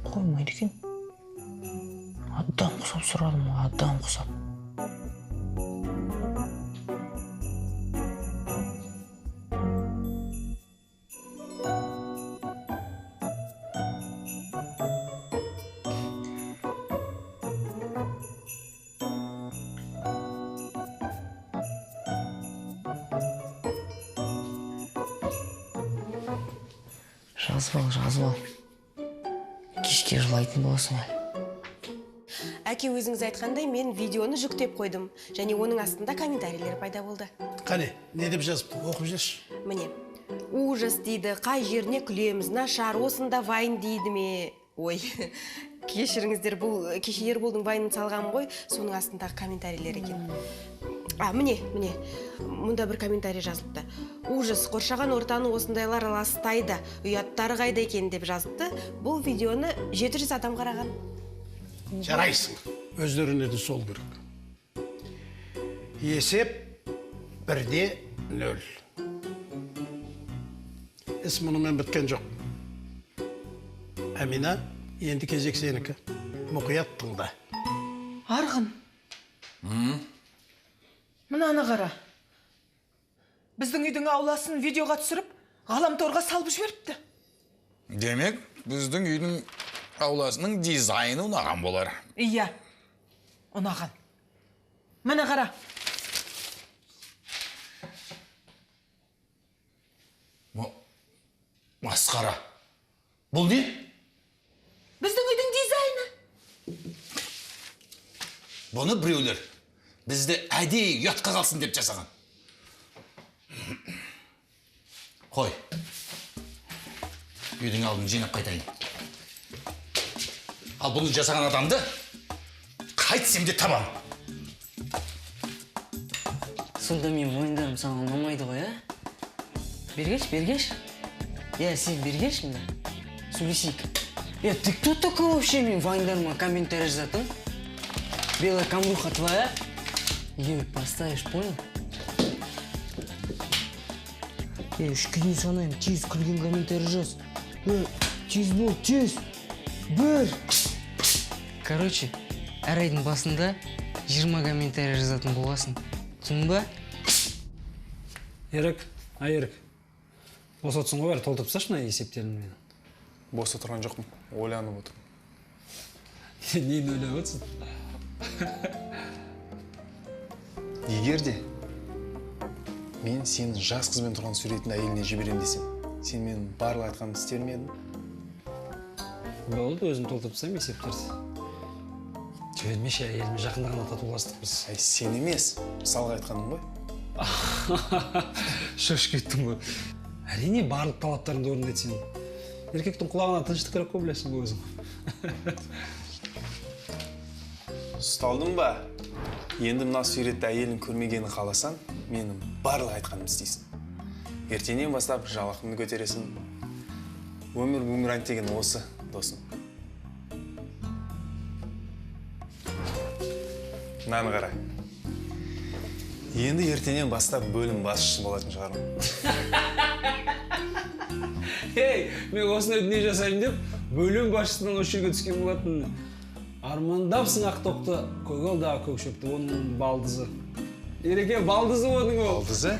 Қоймайды екен. Адам құсап сұрадым, адам құсап. Жазып ал. Кешке жылайтын боласың әлі. Әке, өзіңіз айтқандай, мен видеоны жүктеп қойдым. Және оның астында комментарийлер пайда болды. Қане, не деп жазыпты? Оқып жүрші. Міне, ужас дейді, қай жеріне күлеміз, нашар, осында вайн дейді ме? Ой, кешіріңіздер, бұл кеше Ерболдың вайнын салғам ғой, соның астындағы комментарийлер екен. Міне, мұнда бір комментарий жазылыпты. Ужас, қоршаған ортаны осындайлар ластайды, ұяттары қайда екен деп жазыпты. Бұл видеоны 700 адам қараған. Жарайсың, өздеріне де сол керек. Есеп 1-0. Іс мұнымен біткен жоқ. Әмина, енді кезек сенікі. Мұқият тыңда. Арғын. Мынаны қара. Біздің үйдің ауласын видеоға түсіріп, ғаламторға салып жіберіпті. Демек, біздің үйдің ауласының дизайны ұнаған болар. Иә, ұнаған. Мына қара. Масқара. Бұл не? Біздің үйдің дизайны. Бұны біреулер бізді әдейі ұятқа қалсын деп жасаған. Қой. Үйдің алдын жинап қайтайын. Ал бұны жасаған адамды қайтсем де табам. Сонда мен мойындарым саған ұнамайды ғой, Бергеш. Сен бергеш мені. Сөйлесейік. Ты кто такой вообще мен вайндарыма комментарий жазатын? Белая камруха твоя? Ее поставишь, понял? Үшке дейін санайым, тез күлген комментарий жаз. Тез бол, тез. Бір. Короче, әр айдың басында 20 комментарий жазатын боласың. Түсің ба? Ерік, Бос отырсың ғой, толтырып тасташы мына есептерін мен. Бос отырған жоқпын, ойланып отырмын. Нені ойлап отырсың? Егер де мен сенің жас қызбен тұрған суретін әйеліне жіберем десем, сен менің барлық айтқанымды істер ме едің? Болды, өзім толтырып тастаймын есептерді. Жібермеші, әйеліме жақында ғана татуластықпыз. Сен емес, мысалға айтқаным ғой. Шош кеттің ғой. Әрине барлық талаптарыңды орындайды сен. Еркектің құлағына тыныштық керек қой, білесің ғой өзің. Ұсталдың ба? Енді мына суретті әйелің көрмегенін қаласаң, менің барлық айтқанымды істейсің. Ертеңнен бастап жалақымды көтересің. Өмір бумеранг деген осы, досым. Мынаны қара. Енді ертеңнен бастап бөлім басшысы болатын шығармын. Мен осындай дүние жасайын деп, бөлім басшысының осы жерге түскен болатын. Армандапсың ақтоқты, көгалдағы көкшөпті, оның балдызы. Ереке, балдызы оның ол. Балдызы?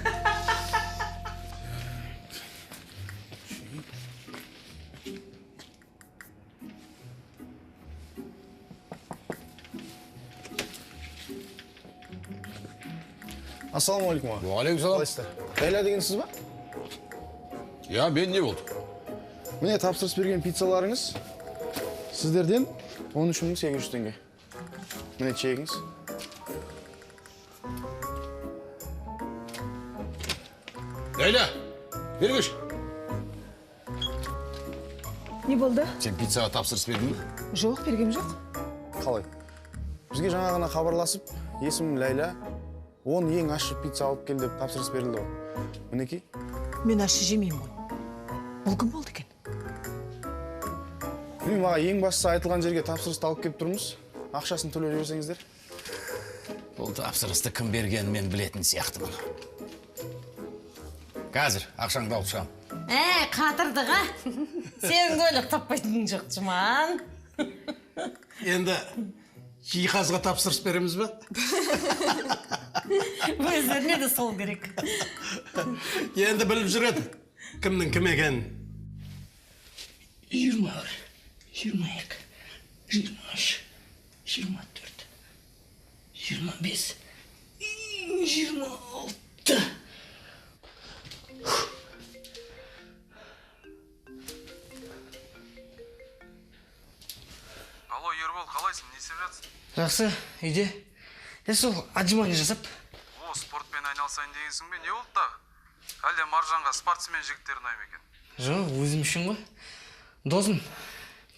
Ассалаумағалейкум. Уағалейкум. Қалайсыздар? Ләйла деген сіз ба? Я, мен не болды? Міне тапсырыс берген пиццаларыңыз сіздерден 13.800 теңге. Міне чегіңіз. Ләйла, бергеш. Не болды? Сен пиццаға тапсырыс бердің бе? Жоқ, бергем жоқ. Қалай? Бізге жаңа ғана хабарласып, есімім Ләйла, 10 ең ащы пицца алып кел деп тапсырыс берілді ғой. Мінекей. Мен ащы жемеймін ғой. Бұл кім болды екен? Маған ең бастысы айтылған жерге тапсырысты алып келіп тұрмыз. Ақшасын төлеп жіберсеңіздер. Бұл тапсырысты кім бергенін мен білетін сияқтымын. Қазір ақшаңды алып шығам. Қатырдыға. Сенің де ойлап таппайтының жоқ, Жұман. Енді жиһазға тапсырыс береміз бе? Өздеріне де сол керек. Енді біліп жүреді, кімнің кім екенін. 21, 22, 23, 24, 25, 26. Алло, Ербол, қалайсың? Не істеп жатсың? Жақсы, үйде. Сол отжимание жасап. Спортпен айналысайын дегенсің бе? Не болды тағы? Әлде Маржанға спортсмен жігіттер ұнайды ма екен? Жоқ, өзім үшін ғой. Досым,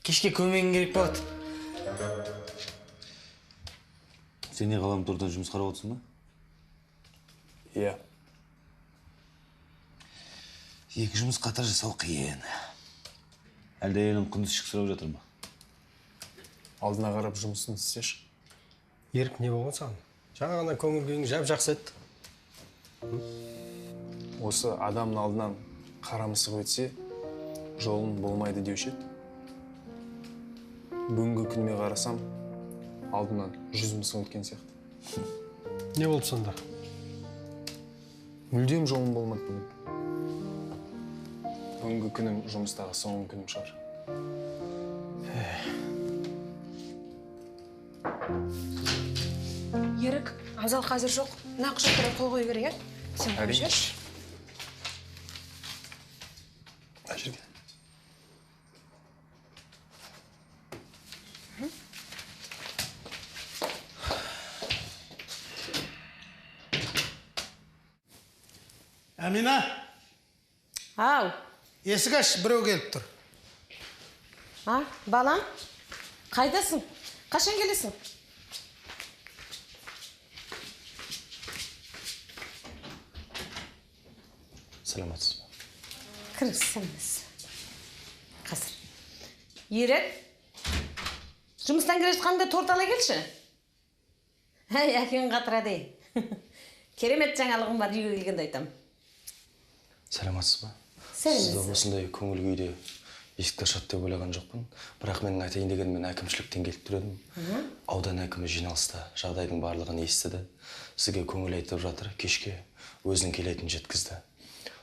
кешке көмегің керек болады. Сен не ғаламтордан жұмыс қарап отырсың ба? Иә. Екі жұмыс қатар жасау қиын. Әлде әйелің күндіз шықсырап жатыр ма? Алдына қарап жұмысын істеші. Ерік, не болған саған? Жаңа ғана көңіл күйің жап-жақсы еді. Осы адамның алдынан қара мысық өтсе, жолын болмайды деуші еді. Бүгінгі күніме қарасам, алдынан 100 мысық өткен сияқты. Не болып сонда? Мүлдем жолым болмады бүгін. Бүгінгі күнім жұмыстағы соңғы күнім шығар. Ерік, Абзал қазір жоқ. Мына құжаттарға қол қою керек, сен қойып жіберші. Әжірге. Әмина! Ау! Есік аш, біреу келіп тұр. Балам, қайдасың? Қашан келесің? Саламатсыз ба? Кірісіңіз. Қазір. Ерек, жұмыстан келе жатқанда торт ала келші. Әкең қатырады. Керемет жаңалығым бар, үйге келгенде айтам. Саламатсыз ба? Сәлеметсіз. Сізді осындай көңіл күйде есікті ашады деп ойлаған жоқпын. Бірақ менің айтайын деген мен әкімшіліктен келіп тұр едім. Аудан әкімі жиналыста жағдайдың барлығын естіді. Сізге көңіл айтып жатыр, кешке өзінің келетінін жеткізді.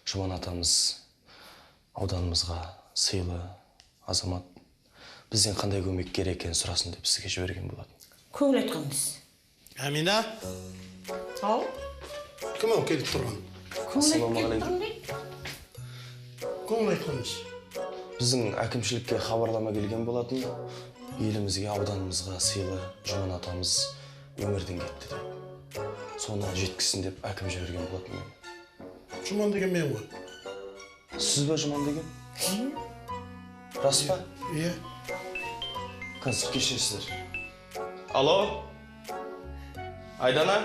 Жұман атамыз ауданымызға сыйлы азамат. Бізден қандай көмек керек екенін сұрасын деп сізге жіберген болатын. Көңіл айтқанбыз. Әмина? Ау? Кім ол келіп тұрған? Көңіл айтқанбыз. Біздің әкімшілікке хабарлама келген болатын. Елімізге, ауданымызға сыйлы Жұман атамыз өмірден кетті деп. Соны жеткізсін деп әкім жіберген болатын мен. Жұман деген мен ғой. Сіз бе Жұман деген? Рас па? Иә. Қазір кешесіздер. Алло? Айдана?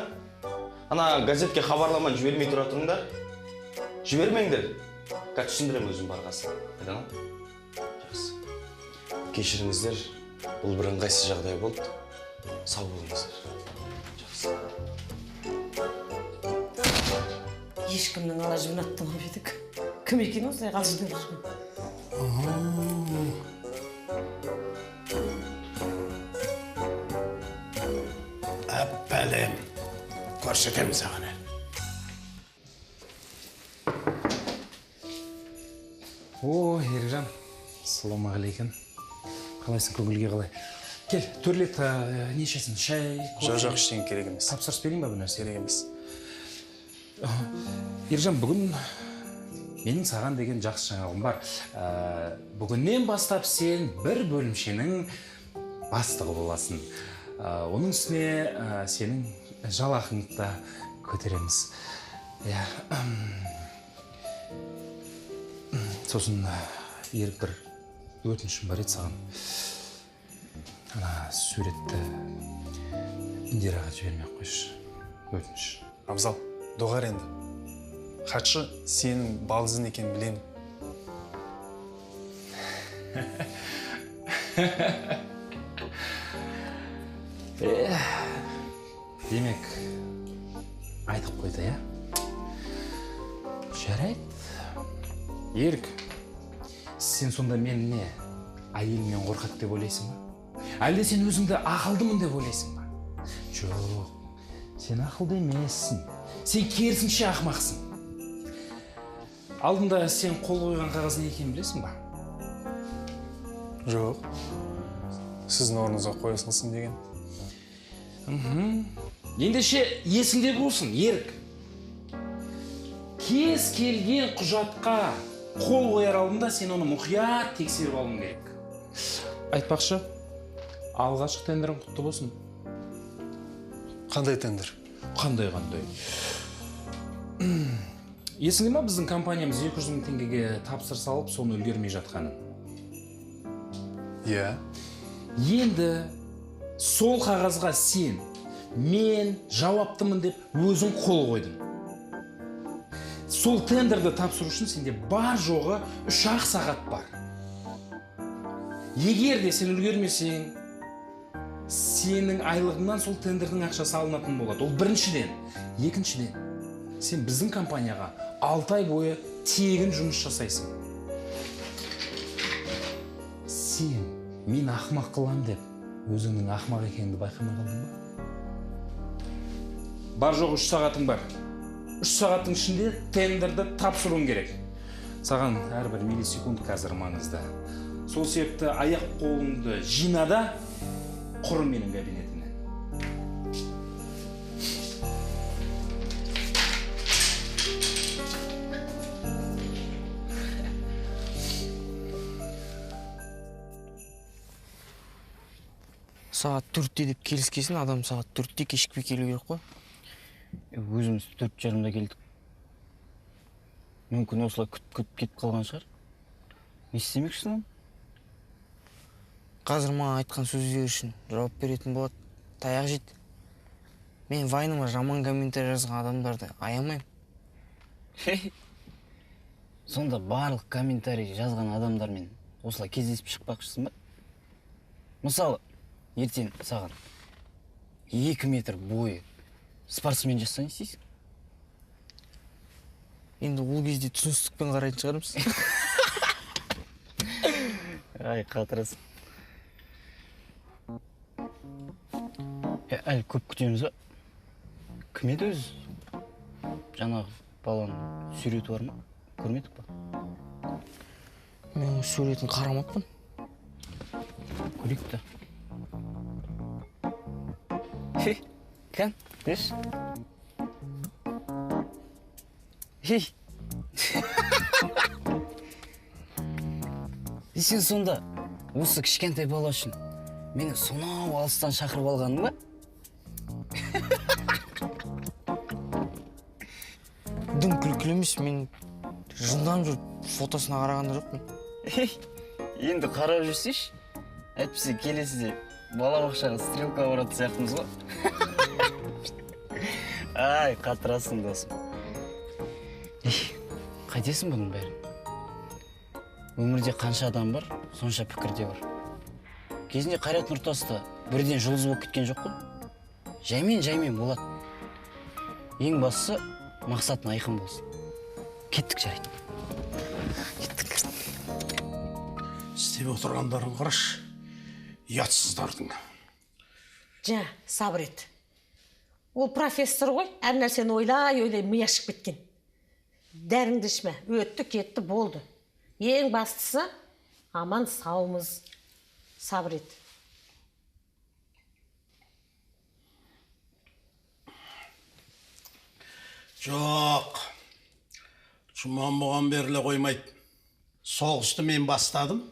Ана газетке хабарламаны жібермей тұра тұрыңдар. Жібермеңдер. Қазір түсіндірем өзім барғасын. Айдана? Жақсы. Кешіріңіздер, бұл бір ыңғайсыз жағдай болды. Сау болыңыздар. Жақсы. Ешкімнің ала жібін аттамап едік. Кім екен осылай қалжыңдап жүрген? Әппәлем, көрсетемін саған. О, Ережан, ассалаумағалейкум. Қалайсың, көңілге қалай? Кел, төрлет нешесін, шай, кофе? Жоқ, ештеңе керек емес. Тапсырыс берейін ба бұл нәрсе? Керек емес. Ержан, бүгін менің саған деген жақсы жаңалығым бар. Бүгіннен бастап сен бір бөлімшенің бастығы боласың. Оның үстіне сенің жалақыңды да көтереміз. Сосын ерік бір өтінішім бар еді саған. Ана суретті Индираға жібермей қойшы. Өтініш. Абзал, доғар енді. Хатшы сенің балдызын екенін білемін. Демек, айтып қойды, я? Жарайды. Ерік, сен сонда мен не, әйелмен қорқады деп ойлайсың ба? Әлде сен өзіңді ақылдымын деп ойлайсың ба? Жоқ, сен ақылды емессің. Сен керісінше ақмақсың. Алдында сен қол қойған қағаз не екенін білесің ба? Жоқ. Сіздің орныңызға қоя салсын деген. Ендеше есіңде болсын, Ерік. Кез келген құжатқа қол қояр алдында сен оны мұқият тексеріп алуың керек. Айтпақшы, алғашқы тендерің құтты болсын. Қандай тендер? Қандай. Есіңде ма біздің компаниямыз 200 мың теңгеге тапсырыс алып, соны үлгермей жатқанын? Иә. Енді сол қағазға сен, мен жауаптымын деп өзің қол қойдың. Сол тендерді тапсыру үшін сенде бар жоғы 3-ақ сағат бар. Егер де сен үлгермесең, сенің айлығыңнан сол тендердің ақшасы алынатын болады. Ол біріншіден. Екіншіден, сен біздің компанияға 6 ай бойы тегін жұмыс жасайсың. Сен мен ақымақ қылам деп өзіңнің ақымақ екеніңді байқамай қалдың ба? Бар жоқ 3 сағатың бар. 3 сағаттың ішінде тендерді тапсыруың керек. Саған әрбір миллисекунд қазір маңызды. Сол себепті аяқ қолыңды жинада құр менің кабинетімнен. Сағат 4-те деп келіскесін, адам сағат 4-те кешікпей келу керек қой. Өзіміз 4:30-да келдік. Мүмкін осылай күтіп кетіп қалған шығар. Не істемекшісің? Қазір маған айтқан сөздер үшін жауап беретін болады. Таяқ жейді. Мен вайныма жаман комментарий жазған адамдарды аямаймын. Сонда барлық комментарий жазған адамдармен осылай кездесіп шықпақшысың ба? Мысалы, ертең саған 2 метр бойы спортсмен жасса не істейсің? Енді ол кезде түсіністікпен қарайтын шығармыз. Ай, қатырасың. Әлі көп күтеміз ба? Кім еді өзі? Жаңағы баланың суреті бар ма? Көрмедік па? Мен суретін қарамаппын. Көрейік та. Кән, деш? Сен сонда осы кішкентай бала үшін мені сонау алыстан шақырып алғаның ба? Дым күлкілі емес, мен жылдам жүріп фотосына қарағанда жоқпын. Енді қарап жүрсеш, әйтпесе келесіде балабақшаға стрелка баратын сияқтымыз ғой. Ай, қатырасың досым. Қайтесің бұның бәрін? Өмірде қанша адам бар, сонша пікірде бар. Кезінде Қайрат Нұртаста бірден жұлдыз болып кеткен жоқ қой. Жаймен болады. Ең бастысы мақсатын айқын болсын. Кеттік, жарайды. Істеп отырғандарын қараш, ұятсыздардың. Жа, сабыр ет. Ол профессор ғой, әр нәрсені ойлай миы ашып кеткен. Дәріңді ішме, өтті, кетті, болды. Ең бастысы аман саумыз. Сабыр ет. Жоқ. Жұман бұған беріле қоймайды. Соғысты мен бастадым,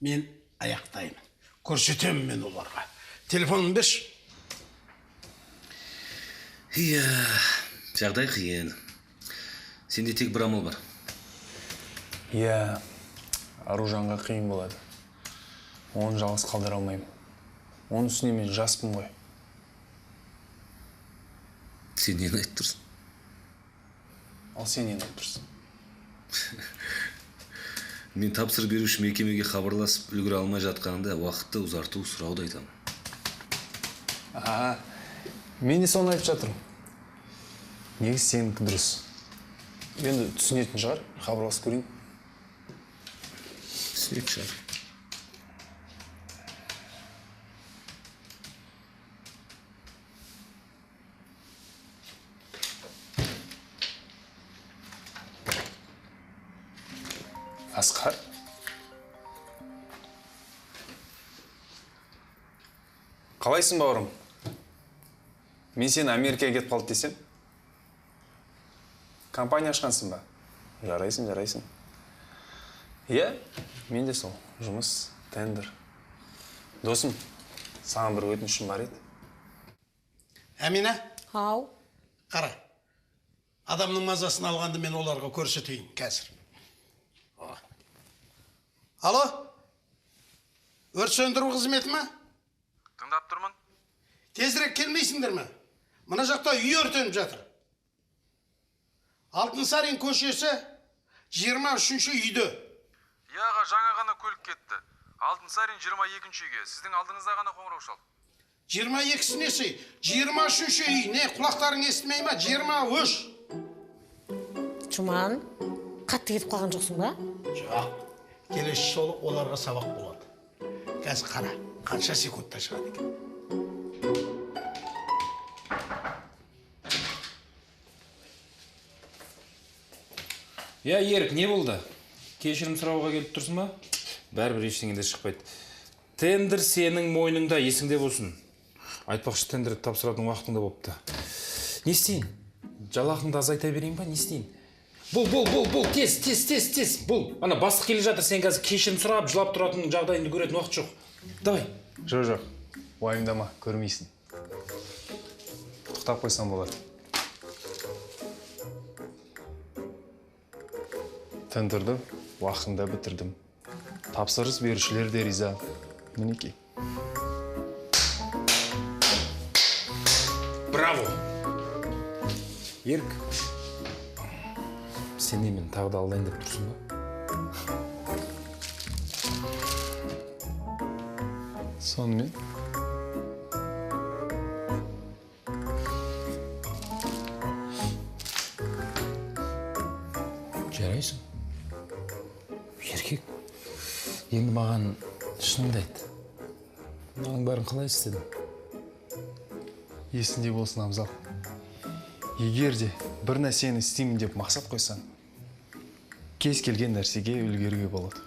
мен аяқтаймын. Көрсетемін мен оларға. Телефонын берші. Иә, жағдай қиын. Сенде тек бір амал бар. Иә, Аружанға қиын болады. Оны жалғыз қалдыра алмаймын. Оның үстіне мен жаспын ғой. Сен нені айтып тұрсың? Ал сен нені айтып тұрсың? Мен тапсыр беруші мекемеге хабарласып үлгіре алмай жатқанында уақытты ұзарту сұрауды айтамын. Мен де соны айтып жатырмын. Негізі сенікі дұрыс. Енді түсінетін шығар, хабарласып көрейін. Түсінетін шығар. Асқар. Қалайсың, бауырым? Мен сені Америкаға кетіп қалды десем? Компания ашқансың ба? Жарайсың. Иә, мен де сол. Жұмыс, тендер. Досым, саған бір өтінішім бар еді. Әмина? Ау. Қара. Адамның мазасын алғанды мен оларға көрсетейін қазір. Алло? Өрт сөндіру қызметі ма? Тыңдап тұрмын. Тезірек келмейсіңдер ме? Мына жақта үй өртеніп жатыр. Алтынсарин көшесі 23-ші үйде. Яға жаңа ғана көлік кетті. Алтынсарин 22-ші үйге. Сіздің алдыңызда ғана қоңырау шалды. 22-сі несі? 23-ші үй. Не, құлақтарың естімей ма? 23. Жұман, қатты кетіп қалған жоқсың ба? Жоқ. Келесі жолы оларға сабақ болады. Қазір қара, қанша секундта шығады екен. Я, Ерік, не болды? Кешірім сұрауға келіп тұрсың ба? Бәрібір ештеңе де шықпайды. Тендер сенің мойныңда, есіңде болсын. Айтпақшы, тендерді тапсыратын уақытыңда болыпты. Не істейін? Жалақыңды азайта берейін ба? Не істейін? Бұл, тез. Бұл, ана бастық келе жатыр, сен қазір кешірім сұрап, жылап тұратын жағдайыңды көретін уақыт жоқ. Давай. Жоқ, уайымдама, көрмейсің. Құттықтап қойсам болады. Тендерді уақытында бітірдім. Тапсырыс берушілер де риза. Мінекей. Браво! Ерік, сен мен тағы да алдайын деп тұрсың ба? Сонымен? Жарайсың. Еркек, енді маған шыныңды айт. Мынаның бәрін қалай істедің? Есінде болсын, Абзал. Егер де бір нәрсені істеймін деп мақсат қойсаң, кез келген нәрсеге үлгеруге болады.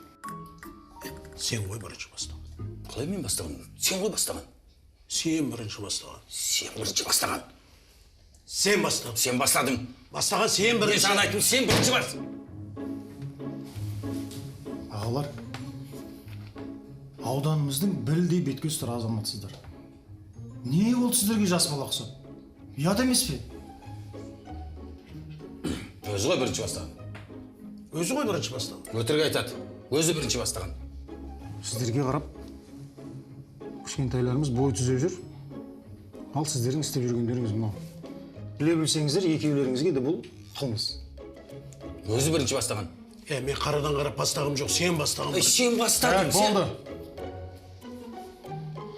Сен ғой бірінші бастаған. Қалай мен бастаған? Сен ғой бастаған. Сен бірінші бастаған. Сен бірінші бастаған. Сен бастадың. Сен бастадың. Бастаған сен бірінші. Мен саған айттым, сен бірінші бар. Ағалар, ауданымыздың білдей беткөз тұр азаматсыздар. Не ол сіздерге жас бала ұқсап? Ұят емес пе? Өзі ғой бірінші бастаған. Өзі ғой бірінші бастаған. Өтірік айтады. Өзі бірінші бастаған. Сіздерге қарап, кішкентайларымыз бой түзеп жүр. Ал сіздердің істеп жүргендеріңіз мынау. Біле білсеңіздер, екеулеріңізге де бұл қылмыс. Өзі бірінші бастаған. Мен қарадан қарап бастағым жоқ, сен бастаған. Сен бастадың. Болды.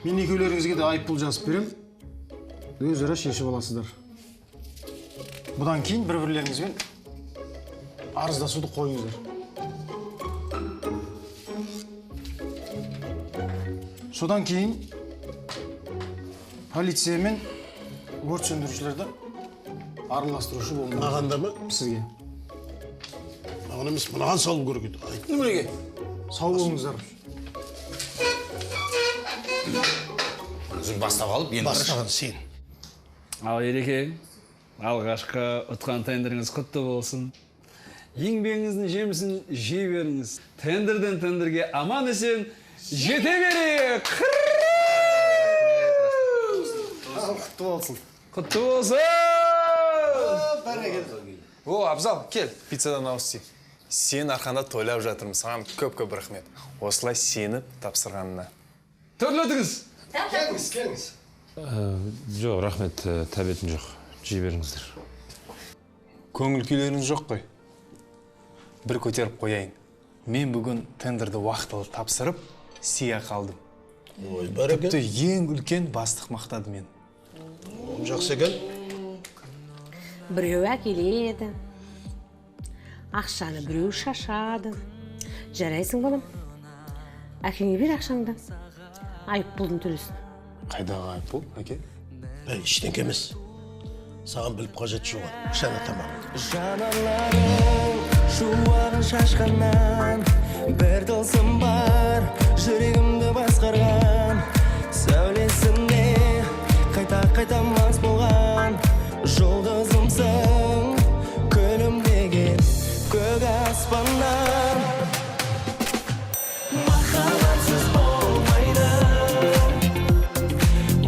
Мен екеулеріңізге де айыппұл жазып берем. Өзара шешіп аласыздар. Бұдан кейін бір-бірлеріңізбен арыздасуды қойыңыздар. Содан кейін полиция мен өрт сөндірушілерді араластырушы болыңыздар. Маған да ма? Сізге. Маған емес, мынаған салу керек еді. Неменеге? Сау болыңыздар. Бастап алып, енді бастаған сен. Ал Ереке, алғашқы ұтқан тендеріңіз құтты болсын. Еңбегіңіздің жемісін жей беріңіз. Тендерден тендерге аман есен жете берейік. Құтты болсын. Құтты болсын. О, Абзал, кел, пиццадан ауыз тиіп. Сен арқанда тойлап жатырмын, саған көп-көп рахмет. Осылай сеніп тапсырғанына. Төрлетіңіз. Келіңіз. Жоқ, рахмет, тәбетім жоқ. Жей беріңіздер. Көңіл күйлеріңіз жоқ қой. Бір көтеріп қояйын. Мен бүгін тендерді уақытылы тапсырып, сия қалдым. Ой, бар екен. Тіпті ең үлкен бастық мақтады мен. Жақсы екен. Біреу әкеледі. Ақшаны біреу шашады. Жарайсың балам. Әкеңе бер ақшаңды. Айыппұлын төлесін. Қайдағы айыппұл, әке? Ештеңке емес. Саған біліп қажет жоқ. Шана тамам. Жанарларың шуағын шашқаннан бір тылсым бар жүрегімді басқарған сәулесіне қайта мас болған жұлдызымсың күлімдеген көк аспаннан махаббатсыз болмайды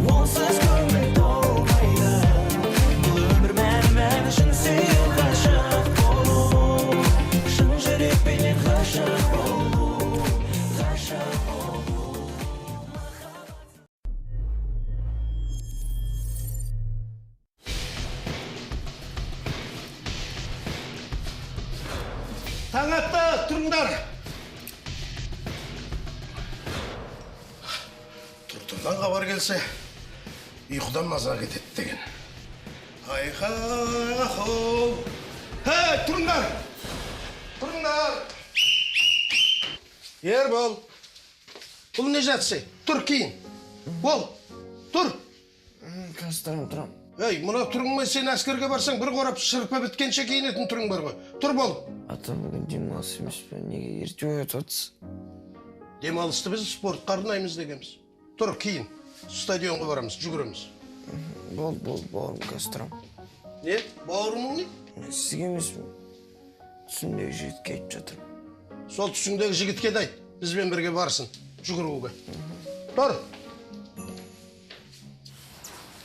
онсыз көңіл толмайды бұл өмір мән үшін сүйу ғашық болу шын жүрекпенен ғашық болу ғашық болу. Таң атты, тұрыңдар. Тұртымнан хабар келсе, ұйқыдан маза кетеді деген. Айха-хоу. Тұрыңдар. Тұрыңдар. Ербол. Бұл не жатсы? Тұр кейін. Бол. Тұр. Қазір тұрам. Мұна тұрыңмай сен әскерге барсаң, бір қорап шырпа біткенше кейінетін тұрың бар ғой. Тұр бол. Ата, бүгін демалыс емес пе? Неге ерте оят отыз? Демалысты біз спортқа арнаймыз дегенбіз. Тұр кейін. Стадионға барамыз, жүгіреміз. Бол, бауырым қазір тұрам. Не? Бауырымың не? Сізге емес пе? Түсімдегі жігітке айтып жатырмын. Сол түсіңдегі жігітке де айт, бізбен бірге барсын, жүгіруге. Тұр.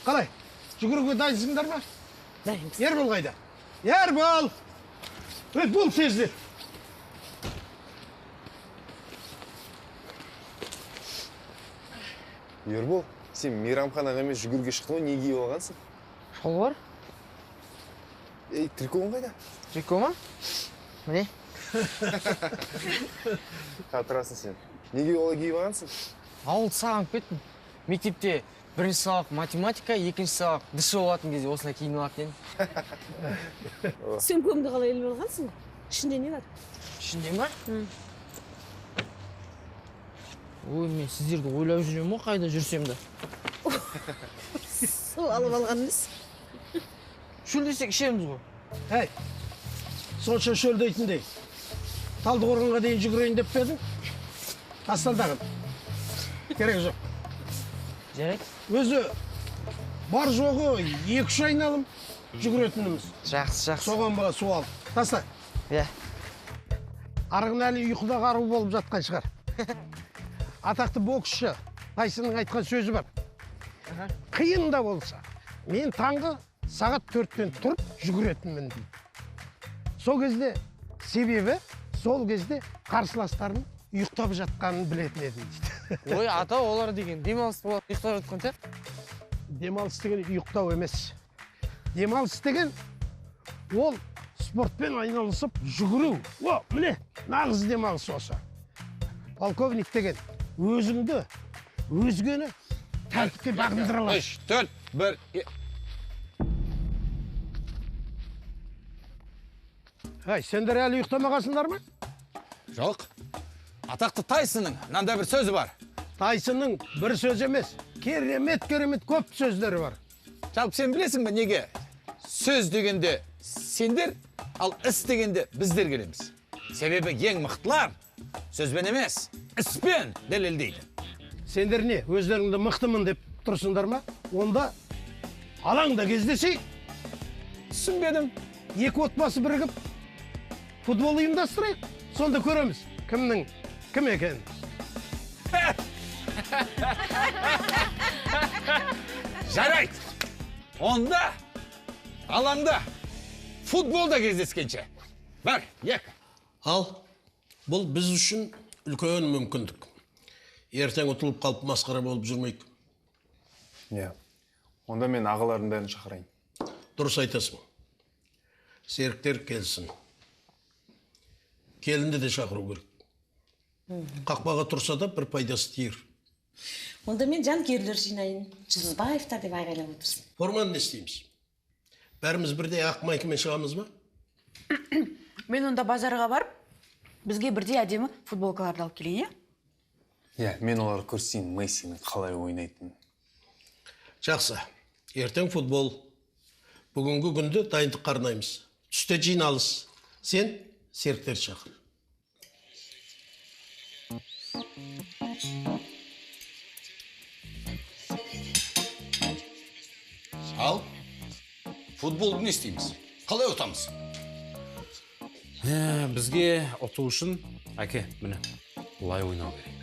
Қалай? Жүгіруге дайынсыңдар ма? Дайынбыз. Ербол қайда? Ербол! Бол тезде. Ербол, сен мейрамханаға емес жүгіруге шықтың ғой, не киіп алғансың? Шалбар? Трикоң қайда? Трико ма? Міне. Қатырасың сен. Неге олай киіп алғансың? Ауылды сағынып кеттім. Мектепте бірінші сабақ математика, екінші сабақ дыши болатын кезде осылай киініп алатын едім. Сөмкемді қалай іліп алғансың? Ішінде не бар? Ішінде ма? Ой, мен сіздерді ойлап жүрем ғой, қайда жүрсем де. Сол алып алған емес. Шөлдесек ішеміз ғой. Әй, сонша шөлдейтіндей. Талдықорғанға дейін жүгірейін деп пе едің? Астандағын. Керек жоқ. Жарайды. Өзі бар жоғы 2-3 айналым жүгіретініміз. Жақсы. Соған бала су алып. Таста. Арғын әлі ұйқыда қару болып жатқан шығар. Атақты боксшы Тайсонның айтқан сөзі бар. Қиын да болса, мен таңғы сағат 4-тен тұрып жүгіретінмін дейді. Сол кезде себебі, сол кезде қарсыластарын ұйықтап жатқанын білетін едім дейді. Ой, ата, олар деген демалыс болады, ұйықтап жатқан тек. Демалыс деген ұйықтау емес. Демалыс деген ол спортпен айналысып жүгіру. О, міне, нағыз демалыс осы. Полковник деген өзіңді, өзгені тәртіпке бағындыра алады. 3, 4, 1... Сендер әлі ұйықтамағасыңдар ма? Жоқ. Атақты Тайсонның мынандай бір сөзі бар. Тайсонның бір сөз емес, керемет көп сөздері бар. Жалпы сен білесің бе неге? Сөз дегенде сендер, ал іс дегенде біздер келеміз. Себебі ең мықтылар сөзбен емес, іспен дәлелдейді. Сендер не, өздеріңді мықтымын деп тұрсыңдар ма? Онда алаңда кездесейік. Түсінбедім. Екі отбасы бірігіп футбол ұйымдастырайық. Сонда көреміз кімнің кім екенін. Жарайды. Онда алаңда футболда кездескенше. Бар, ек. Ал, бұл біз үшін үлкен мүмкіндік. Ертең ұтылып қалып масқара болып жүрмейік. Онда мен ағалардың бәрін шақырайын. Дұрыс айтасың. Серіктер келсін. Келінді де шақыру керек. Қақпаға тұрса да бір пайдасы тиер. Онда мен жанкүйерлер жинайын. Жылысбаевтар деп айғайлап отырсын. Форманы не істейміз? Бәріміз бірдей ақ майкамен шығамыз ба? Мен онда базарға барып, бізге бірдей әдемі футболкаларды алып келейін, Мен олар көрсейін Мессиның қалай ойнайтынын. Жақсы. Ертең футбол. Бүгінгі күнді дайындық қарнаймыз. Түсте жиналыс. Сен серіктер шақыр. Ал, футболды не істейміз? Қалай ұтамыз? Бізге ұту үшін, әке, міне, бұлай ойнау керек.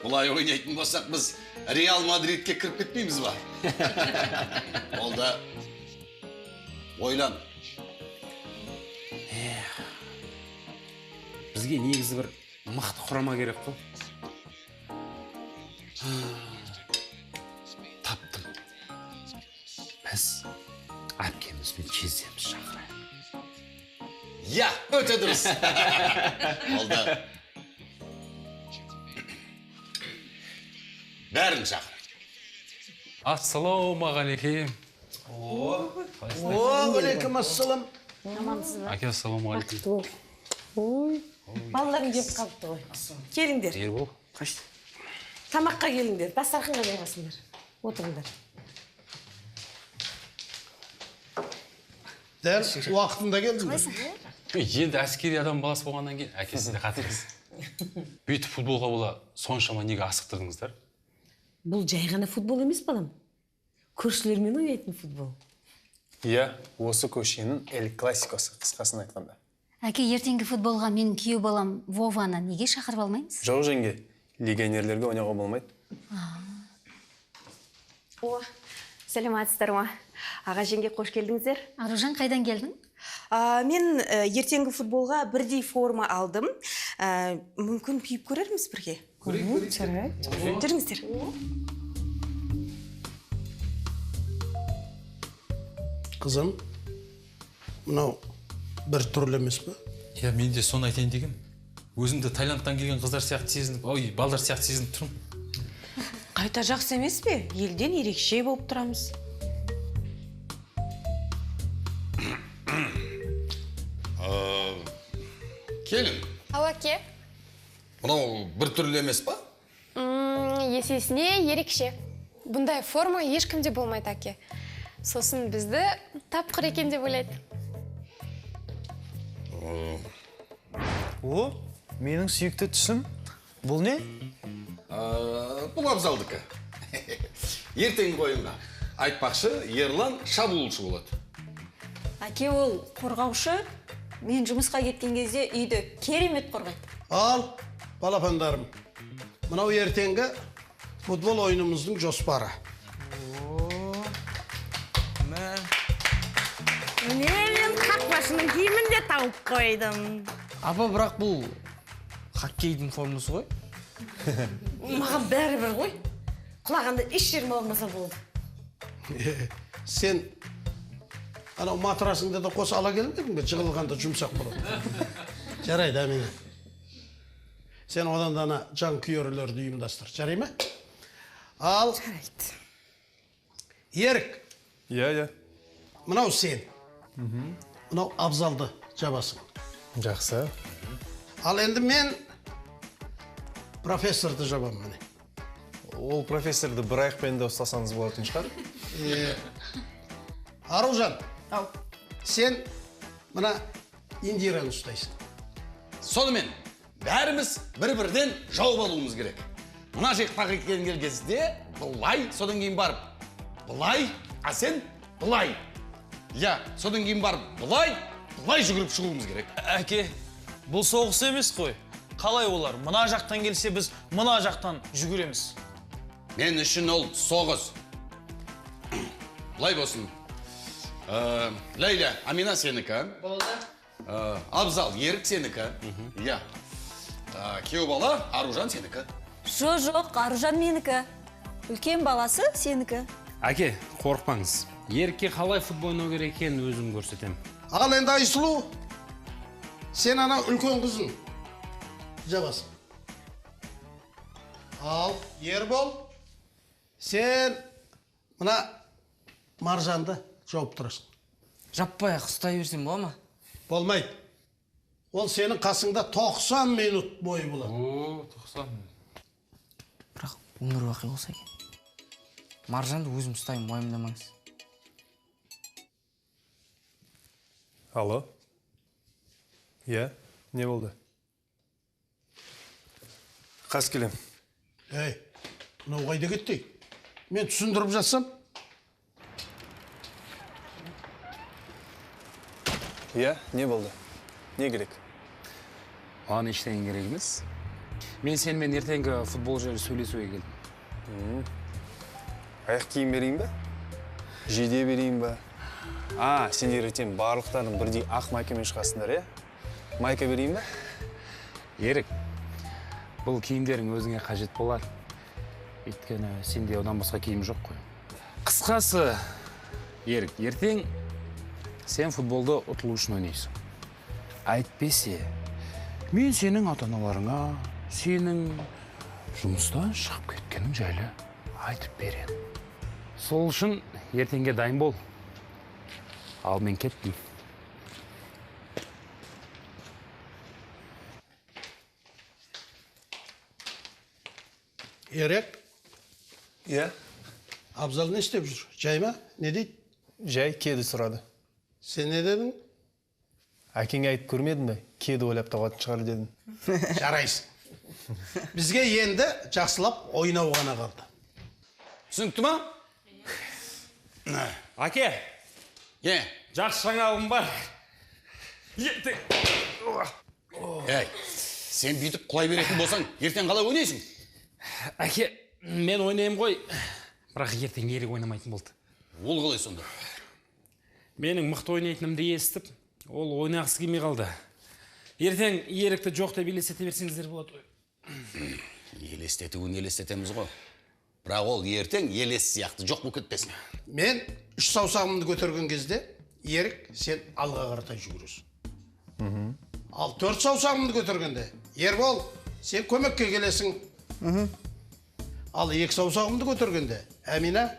Бұлай ойнайтын болсақ, біз Реал Мадридке кіріп кетпейміз ба? Ол да ойлан. Бізге негізі бір мықты құрама керек қой. Таптым. Біз әпкемізбен кездеміз шақырайық. Өте дұрыс. Ол да бәрін шақыр. Ассалаумағалейкум. Алейкум ассалам. Амансыз ба? Әке, ассалаумағалейкум. Ой, балаларың келіп қалыпты ғой. Келіңдер. Ербол. Тамаққа келіңдер, дастарханға жайғасыңдар. Отырыңдар. Дәл уақытында келдің бе? Енді әскери адам баласы болғаннан кейін, әкесі де қатырыз. Бүйтіп футболға бола соншама неге асықтырдыңыздар? Бұл жай ғана футбол емес балам. Көршілермен ойнайтын футбол. Осы көшенің Эль Классикосы, қысқасын айтқанда. Әке, ертеңгі футболға менің күйеу балам Вованы неге шақырып алмаймыз? Жоқ жеңге, легионерлерге ойнауға болмайды. Сәлематсыздар ма? Аға жеңге қош келдіңіздер. Аружан, қайдан келдің? Мен ертеңгі футболға бірдей форма алдым. Мүмкін киіп көрерміз бірге? Жүріңіздер. Қызым, мынау бір түрлі емес па? Мен де соны айтайын деген. Өзімді Таиландтан келген қыздар сияқты сезініп, балдар сияқты сезініп тұрмын. Қайта жақсы емес пе? Елден ерекше болып тұрамыз. Келін, Ал әке, мынау бір түрлі емес па? есесіне ерекше. Бұндай форма ешкімде болмайды әке. Сосын бізді тапқыр екен деп ойлайды. Менің сүйікті түсім. Бұл не? Бұл Абзалдікі. Ертең ойында айтпақшы, Ерлан шабуылшы болады. Әке, ол қорғаушы. Мен жұмысқа кеткен кезде үйді керемет қорғайды. Ал, балапандарым, мынау ертеңгі футбол ойынымыздың жоспары. Мен қақпашының киімін де тауып қойдым. Апа, бірақ бұл хоккейдің формасы ғой? Маған бәрі бір ғой. Құлағанда еш жерім болмаса болды. Сен анау матрасыңды да қос ала келмедің бе? Жығылғанда жұмсақ болады. Жарайды, әміне. Сен одан да жан күйерлерді ұйымдастыр. Жарай ма? Ал. Жарайды. Ерік. Мынау сен. Мынау Абзалды жабасың. Жақсы. Ал енді мен профессорды жабам міне. Ол профессорды бір аяқпен де ұстасаңыз болатын шығар. Аружан, сен мына Индираны ұстайсың. Сонымен, бәріміз бір-бірден жауып алуымыз керек. Мына жақтағы келген кезде былай, содан кейін барып былай, а сен былай. Содан кейін барып былай жүгіріп шығуымыз керек. Әке, бұл соғыс емес қой. Қалай олар? Мына жақтан келсе, біз мына жақтан жүгіреміз. Мен үшін ол соғыс. Былай болсын. Лейля, Амина сенікі. Болды. Абзал, Ерік сенікі. Кеу бала, Аружан сенікі. Жоқ, Аружан менікі. Үлкен баласы сенікі. Әке, қорықпаңыз. Ерікке қалай футбол ойнау керек екенін өзім көрсетемін. Ал енді Айсұлу, сен ана үлкен қызын жабасың. Ал Ербол, сен мына Маржанды жауып тұрасың. Жаппай-ақ ұстай берсем бола ма? Болмайды. Ол сенің қасыңда 90 минут бойы болады. О, 90 минут. Бірақ өмір бақи болса екен. Маржанды өзім ұстаймын, уайымдамаңыз. Алло? Иә, не болды? Қас келем. Ей, мынау қайда кетті? Мен түсіндіріп жатсам. Иә, не болды? Не керек? Маған ештеңе керек емес. Мен сенімен ертеңгі футбол жайлы сөйлесуге келдім. Аяқ киім берейін ба? Жиде берейін ба? Сендер ертең барлықтарың бірдей ақ майкамен шығасыңдар, е? Майка берейін ба? Ерік, бұл киімдерің өзіңе қажет болады. Өйткені сенде одан басқа киім жоқ қой. Қысқасы, Ерік, ертең сен футболды ұтылу үшін ойнайсың. Әйтпесе, мен сенің ата-аналарыңа, сенің жұмыстан шығып кеткенің жайлы айтып беремін. Сол үшін ертеңге дайын бол. Ал мен кеттім. Ерек? Иә? Абзал не істеп жүр? Жай ма? Не дейді? Жай кеді сұрады. Сен не дедің? Әкеңе айтып көрмедің бе? Кеді ойлап табатын шығар дедім. Жарайсың. Бізге енді жақсылап ойнау ғана қалды. Түсінікті ма? Әке, жақсы жаңалығым бар. Әй, сен бүйтіп құлай беретін болсаң, ертең қалай ойнайсың? Әке, мен ойнайым ғой, бірақ ертең Ерік ойнамайтын болды. Ол қалай сонда? Менің мықты ойнайтынымды естіп, ол ойнағысы келмей қалды. Ертең Ерікті жоқ деп елестете берсеңіздер болады ғой. Елестетуін елестетеміз ғой. Бірақ ол ертең елес сияқты жоқ болып кетпесін. Мен 3 саусағымды көтерген кезде, Ерік, сен алға қаратай жүгіресің. Ал 4 саусағымды көтергенде, Ербол, сен көмекке келесің. Ал 2 саусағымды көтергенде, Әмина,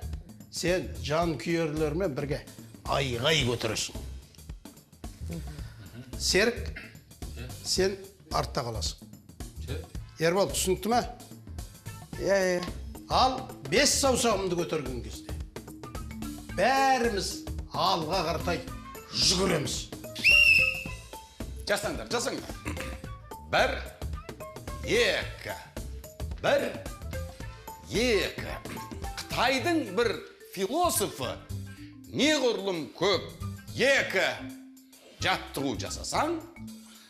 сен жан күйерлермен бірге айғай көтересің. Серік, сен артта қаласың. Ербол, түсінікті ме? Иә. Ал 5 саусағымды көтерген кезде, бәріміз алға қаратай жүгіреміз. Жасаңдар. 1, 2. 1, 2. Қытайдың бір философы неғұрлым көп 2 жаттығу жасасаң,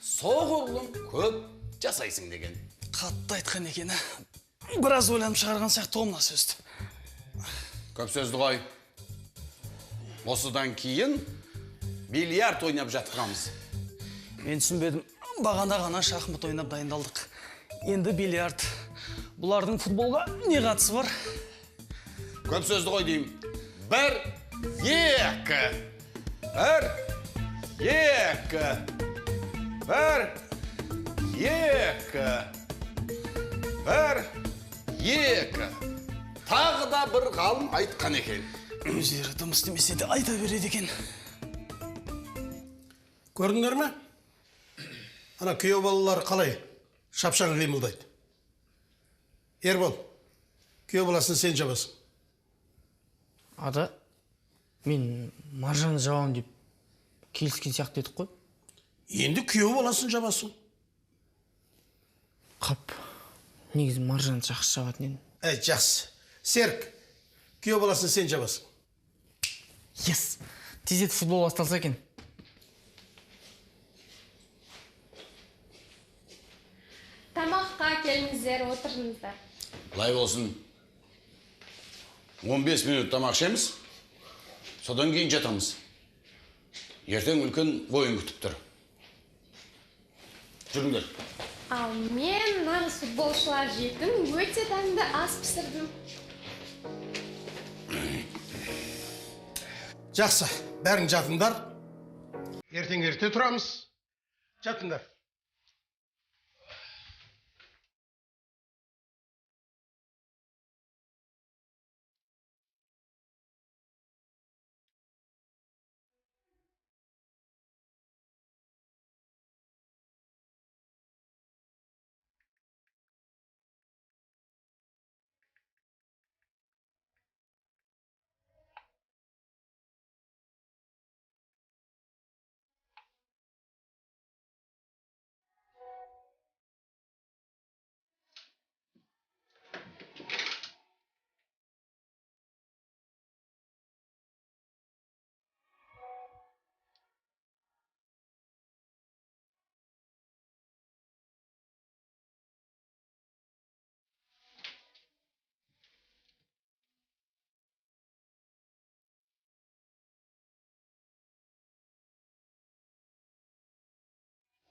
соғұрлым көп жасайсың деген. Қатты айтқан екен. Біраз ойланып шығарған сияқты ол мына сөзді. Көп сөзді ғой. Осыдан кейін бильярд ойнап жатқанбыз. Мен түсінбедім. Бағана ғана шахмат ойнап дайындалдық. Енді бильярд. Бұлардың футболға не қатысы бар? Көп сөзді ғой деймін. 1, 2. 1, 2. 1, 2. 1, 2. Тағы да бір ғалым айтқан екен. Өздері дым істемесе де айта береді екен. Көрдіңдер ме? Ана күйеу балалар қалай шапшаң қимылдайды. Ербол, күйеу баласын сен жабасың. Ата, мен Маржанды жабамын деп келіскен сияқты едік қой. Енді күйеу баласын жабасың. Қап, негізі Маржанды жақсы жабатын едім. Жақсы. Серік, күйеу баласын сен жабасың. Yes! Тезет футбол басталса екен. Тамаққа келіңіздер, отырыңыздар. Былай болсын. 15 минут тамақ ішеміз, содан кейін жатамыз. Ертең үлкен ойын күтіп тұр. Жүріңдер. Ал мен нағыз футболшылар жедім, өте дәмді ас пісірдім. Жақсы, бәрің жатыңдар. Ертең ерте тұрамыз. Жатыңдар.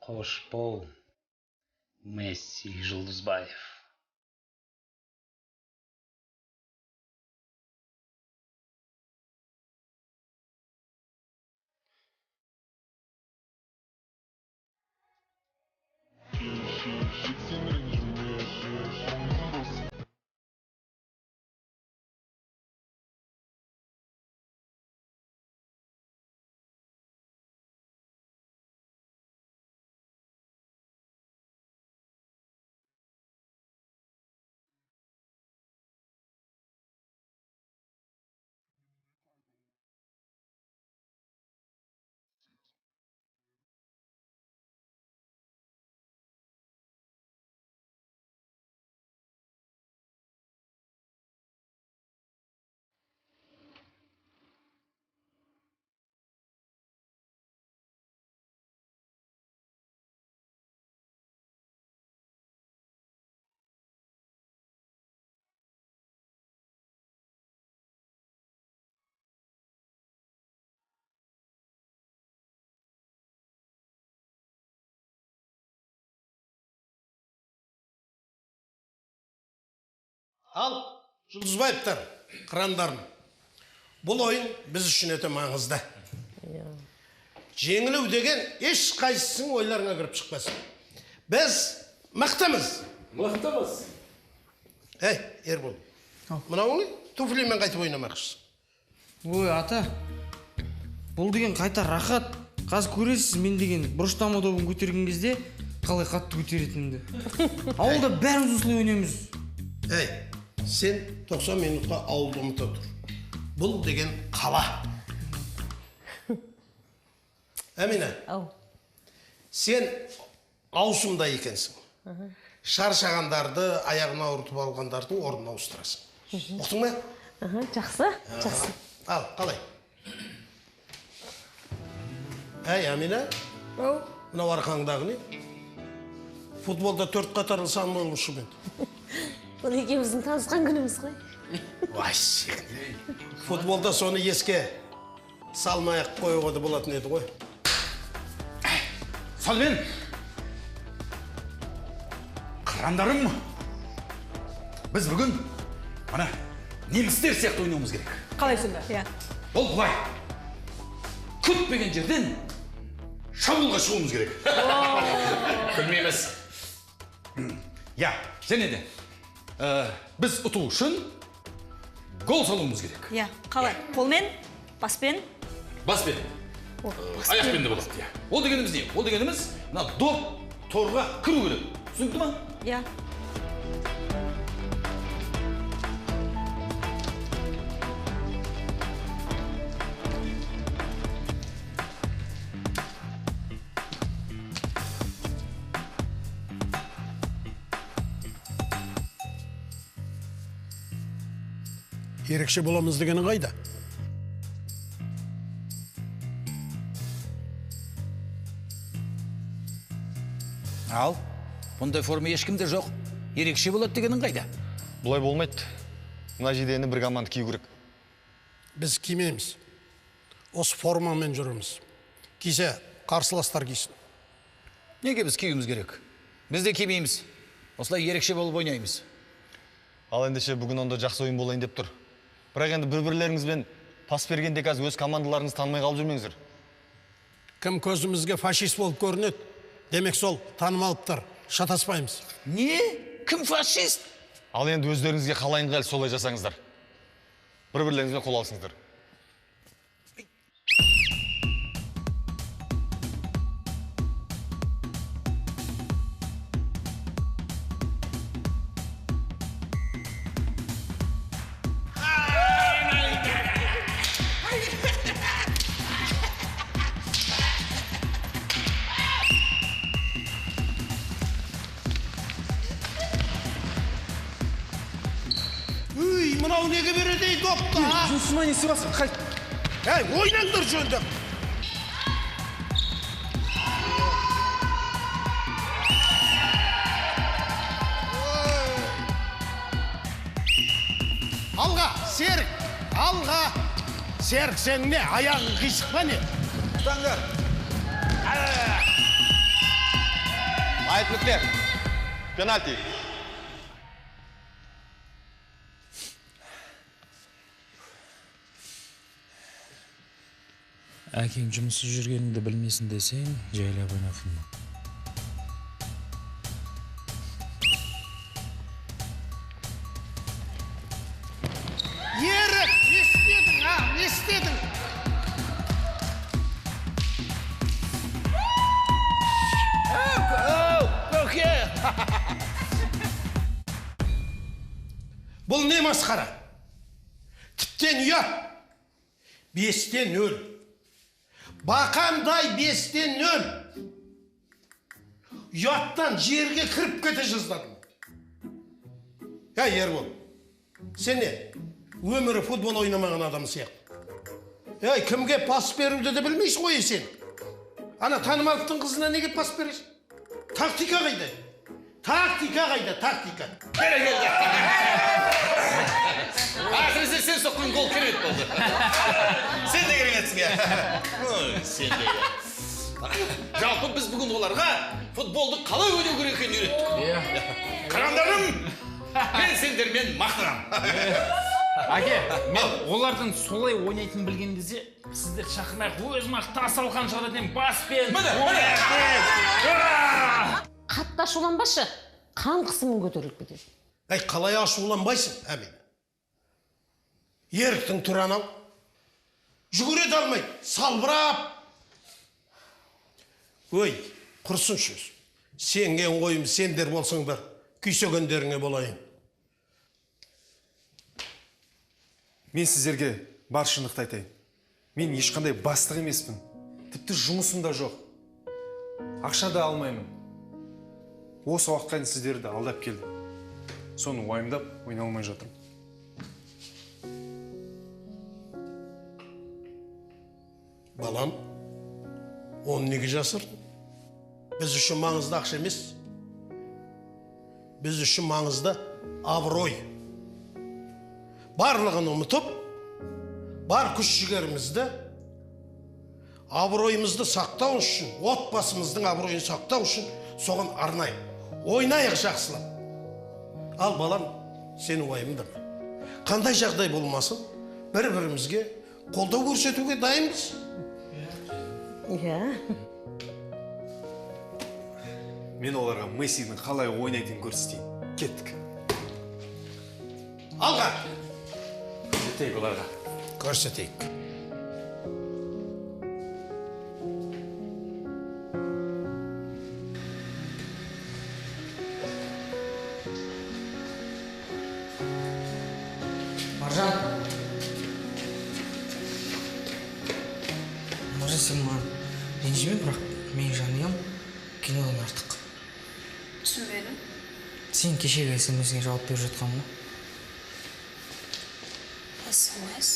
Қош бол, Месси Жұлдызбаев. Ал, Жұлдызбаевтар, қырандарын. Бұл ойын біз үшін өте маңызды. Жеңілу деген еш қайсысың ойларыңа кіріп шықпасын. Біз мықтымыз. Мықтымыз. Ей, Ербол, мынауың туфлимен қайтып ойнамақшысың. Ой, ата, бұл деген қайта рахат. Қазір көресіз, мен деген бұрыштама добын көтерген кезде қалай қатты көтеретінімді. Ауылда бәріміз осылай ойнаймыз. Ей, сен 90 минутқа ауылды ұмыта тұр. Бұл деген қала. Әмина, сен аусымда екенсің. Шаршағандарды, аяғына ауыртып алғандардың орнына ауыстырасың. Ұқтың ба? Жақсы, жақсы. Ал, қалай? Әй, Әмина, мынау арқаңдағы не? Футболда 4 қатарлы сан болушы мен. Бұл екеуміздің танысқан күніміз ғой. Вай, сен. Футболда соны еске салмай-ақ қоюға да болатын еді ғой. Салмен! Қырандарым! Біз бүгін ана немістер сияқты ойнауымыз керек. Қалай сонда? Ол бұлай. Күтпеген жерден шабуылға шығуымыз керек. Күлмейміз. Я, және де біз ұту үшін гол салуымыз керек. Иә, қалай? Қолмен, баспен? Баспен. Аяқпен де болады. Ол дегеніміз не? Ол дегеніміз мына доп торға кіру керек. Түсінікті ма? Иә. Ерекше боламыз дегені қайда? Ал, бұндай форма ешкімде жоқ. Ерекше болады дегенің қайда? Бұлай болмайды. Мына жидені бір команда кию керек. Біз кимейміз. Осы формамен жүріміз. Кисе қарсыластар кисін. Неге біз киюіміз керек? Біз де кимейміз. Осылай ерекше болып ойнаймыз. Ал ендеше бүгін онда жақсы ойын болайын деп тұр. Бірақ енді бір-бірлеріңізбен пас бергенде қазір өз командаларыңызды танымай қалып жүрмеңіздер. Кім көзімізге фашист болып көрінеді, демек сол танымалыптар, шатаспаймыз. Не? Кім фашист? Ал енді өздеріңізге қалай ыңғайлы солай жасаңыздар. Бір-бірлеріңізбен қол алысыңыздар. Үй, мынау неге береді допты, а? Жұмысыма несі басын, қайт. Әй, ойнаңдар жөнді. Алға, Серік, алға. Серік, сен не, аяғың қисық па не? Тұтаңдар. Айыптылықтар, пенальти. Әкең жұмыссыз жүргеніңді білмесін десең, жайлап ойнатылма. Ерік, не істедің, а? Не істедің? Бұл не масқара? Тіптен ұят. 5-0. Бақандай 5-0. Ұяттан жерге кіріп кете жаздадым. Ербол, сен не? Өмірі футбол ойнамаған адам сияқты. Кімге пас беруді де білмейсің ғой сен. Ана танымалықтың қызына неге пас бересің? Тактика қайда? Тактика қайда, тактика. Әсіресе сен соққан гол керемет болды. Сен де кереметсің я. Сен де. Жалпы біз бүгін оларға футболды қалай ойнау керек екенін үйреттік. Қырандарым, мен сендермен мақтанамын. Әке, мен олардың солай ойнайтын білген кезде сіздер шақырмай өзім ақ тас алған жағдайдан баспен. Қатты ашуланбашы, қан қысымың көтеріліп кетеді. Қалай ашуланбайсың, әмин? Еріктің тұран ау. Жүгіреді алмайды, салбырап. Құрсын сөз. Сенген қойым сендер болсыңдар, күйсегендеріңе болайын. Мен сіздерге бар шындықты айтайын. Мен ешқандай бастық емеспін. Тіпті жұмысым да жоқ. Ақша да алмаймын. Осы уақытқа дейін сіздерді алдап келдім. Соны уайымдап ойналмай жатырмын. Балам, оны неге жасырдың? Біз үшін маңызды ақша емес. Біз үшін маңызды абырой. Барлығын ұмытып, бар күш жігерімізді, абыройымызды сақтау үшін, отбасымыздың абыройын сақтау үшін соған арнайық. Ойнайық жақсылап. Ал балам, сені уайымдама. Қандай жағдай болмасын, бір-бірімізге қолдау көрсетуге дайынбыз. Мен оларға Мессидің қалай ойнайтынын көрсетейін. Кеттік. Алға! Көрсетейік оларға. Көрсетейік. Маржан. Маржан, сен маған ренжіме, бірақ мен жанұям кинодан артық. Түсінбедім. Сен кешегі смс-ге жауап беріп жатқан ба? СМС?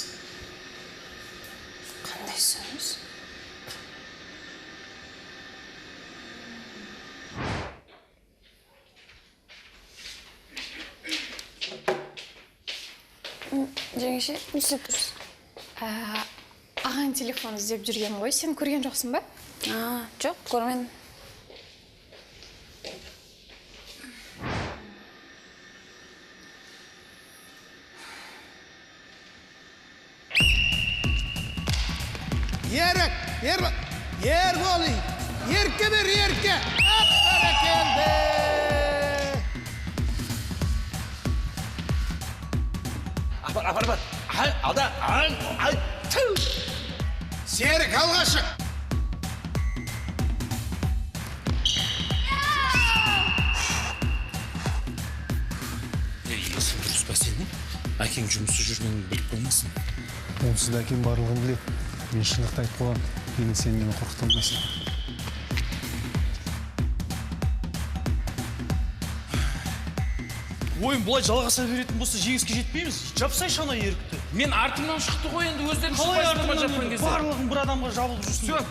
Қандай сөз? Жеңеше, не істеп тұрсың? Ағаң телефон іздеп жүрген ғой, сен көрген жоқсың ба? Жоқ, көрмедім. Ерік, Ербол, ерке бер, ерке. Бәрекелді. Апар. Алда. Серік, алға шық. Дұрыс па сенің? Әкең жұмысы жүргенін біліп қоймасын. Онсыз да әкем барлығын біледі. Мен шындықты айтып қойған. Енді сен мені қорқыта алмайсың. Ойын бұлай жалғаса беретін болса жеңіске жетпейміз. Жапсайшы ана ерікті. Мен артымнан шықты ғой енді өздерің Қалай шықпайсыңдар ма артымнан жапқан енді? кезде? Барлығын бір адамға жабылып жүрсің.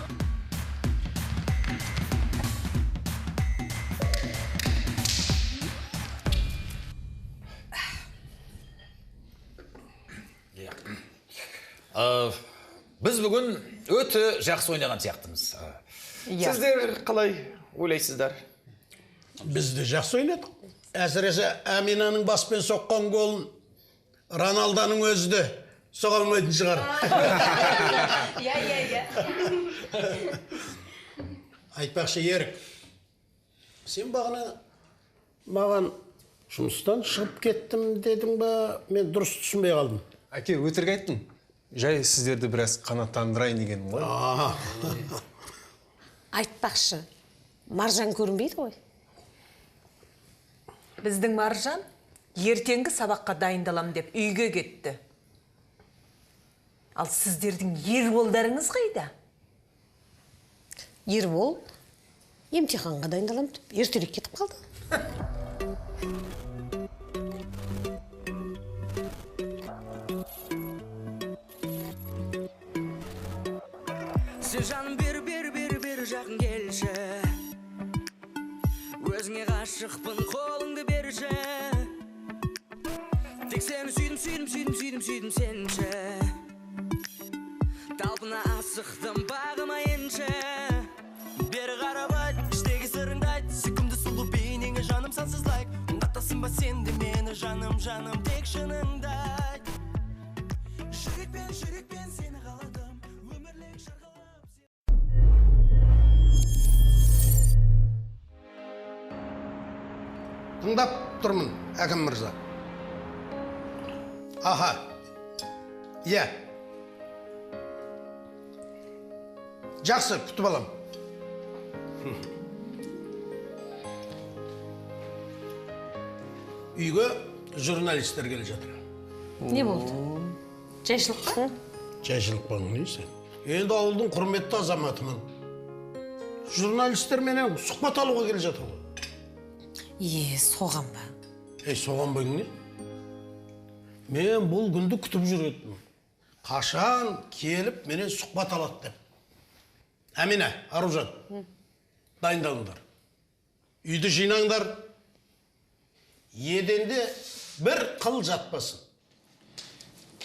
Біз бүгін өте жақсы ойнаған сияқтымыз. Сіздер қалай ойлайсыздар? Біз де жақсы ойнадық. Әсіресе Аминаның баспен соққан голын Роналданың өзі де соға алмайтын шығар. Айтпақшы, Ерік, сен бағана маған жұмыстан шығып кеттім дедің ба, мен дұрыс түсінбей қалдым. Әке, өтірік айттым. Жай сіздерді біраз қанаттандырайын дегенім ғой. Айтпақшы, Маржан көрінбейді ғой. Біздің Маржан ертеңгі сабаққа дайындалам деп үйге кетті. Ал сіздердің Ерболдарыңыз қайда? Ербол емтиханға дайындалам деп ертерек кетіп қалды. Сен жаным бер жақын келші, өзіңе ғашықпын, қолыңды берші. Тек сені сүйдім сенші, талпына асықтым бағыма енші. Бері қарап айт, іштегі сырыңды айт, сүйкімді сұлу бейнеңе жаным сансызлайк. Ұнатасың ба сен де мені жаным, тек шыныңды айт. Жүрекпен сені қаладым, өмірлік шарғалап. Тыңдап тұрмын, әкім мырза. Аха, иә. Жақсы, күтіп алам. Үйге журналистер келе жатыр. Не болды? Жайшылық па? Жайшылық па, несі? Енді ауылдың құрметті азаматымын. Журналистер менен сұхбат алуға келе жатыр ғой. Соған ба? Соған ба не? Мен бұл күнді күтіп жүретім. Қашан келіп менен сұхбат алады деп. Әмина, Аружан, дайындалыңдар. Үйді жинаңдар. Еденде бір қыл жатпасын.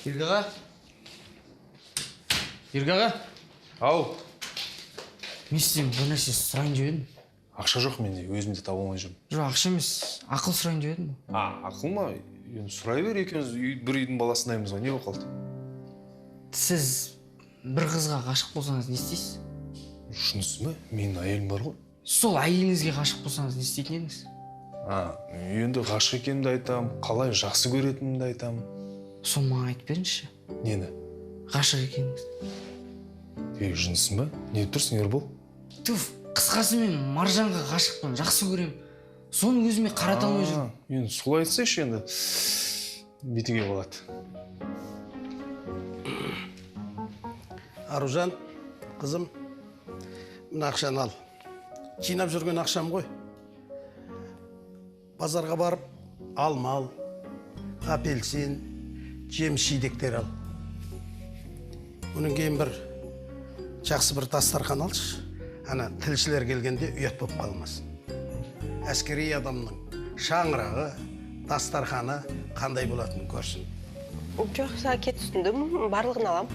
Ергаға? Ергаға? Ау. Мен сізден бір нәрсе сұрайын деп едім. Ақша жоқ менде, өзімде таба алмай жүрмін. Жоқ, ақша емес, ақыл сұрайын деп едім. Ақыл ма? Енді сұрай бер, екеуміз бір үйдің баласындаймыз ғой, не болып қалды? Сіз бір қызға ғашық болсаңыз не істейсіз? Шынысы ма? Менің әйелім бар ғой. Сол әйеліңізге ғашық болсаңыз не істейтін едіңіз? Енді ғашық екенімді айтам, қалай жақсы көретінімді айтам. Сол маған айтып беріңізші. Нені? Ғашық екеніңіз. Шынысы ма? Не тұрсың, Ербол? Туф, қысқасы мен Маржанға ғашықпын, жақсы көрем. Соны өзіме қарата алмай жүрмін. Енді солай айтсайшы енді. Бетіге болады. Аружан, қызым, мына ақшаны ал. Жинап жүрген ақшам ғой. Базарға барып, алма ал, апельсин, жеміс жидектер ал. Бұның кейін бір жақсы бір дастархан алшы. Ана тілшілер келгенде ұят болып қалмасын. Әскери адамның шаңырағы, дастарханы қандай болатынын көрсін. Жоқ, сәке түсіндім, барлығын алам.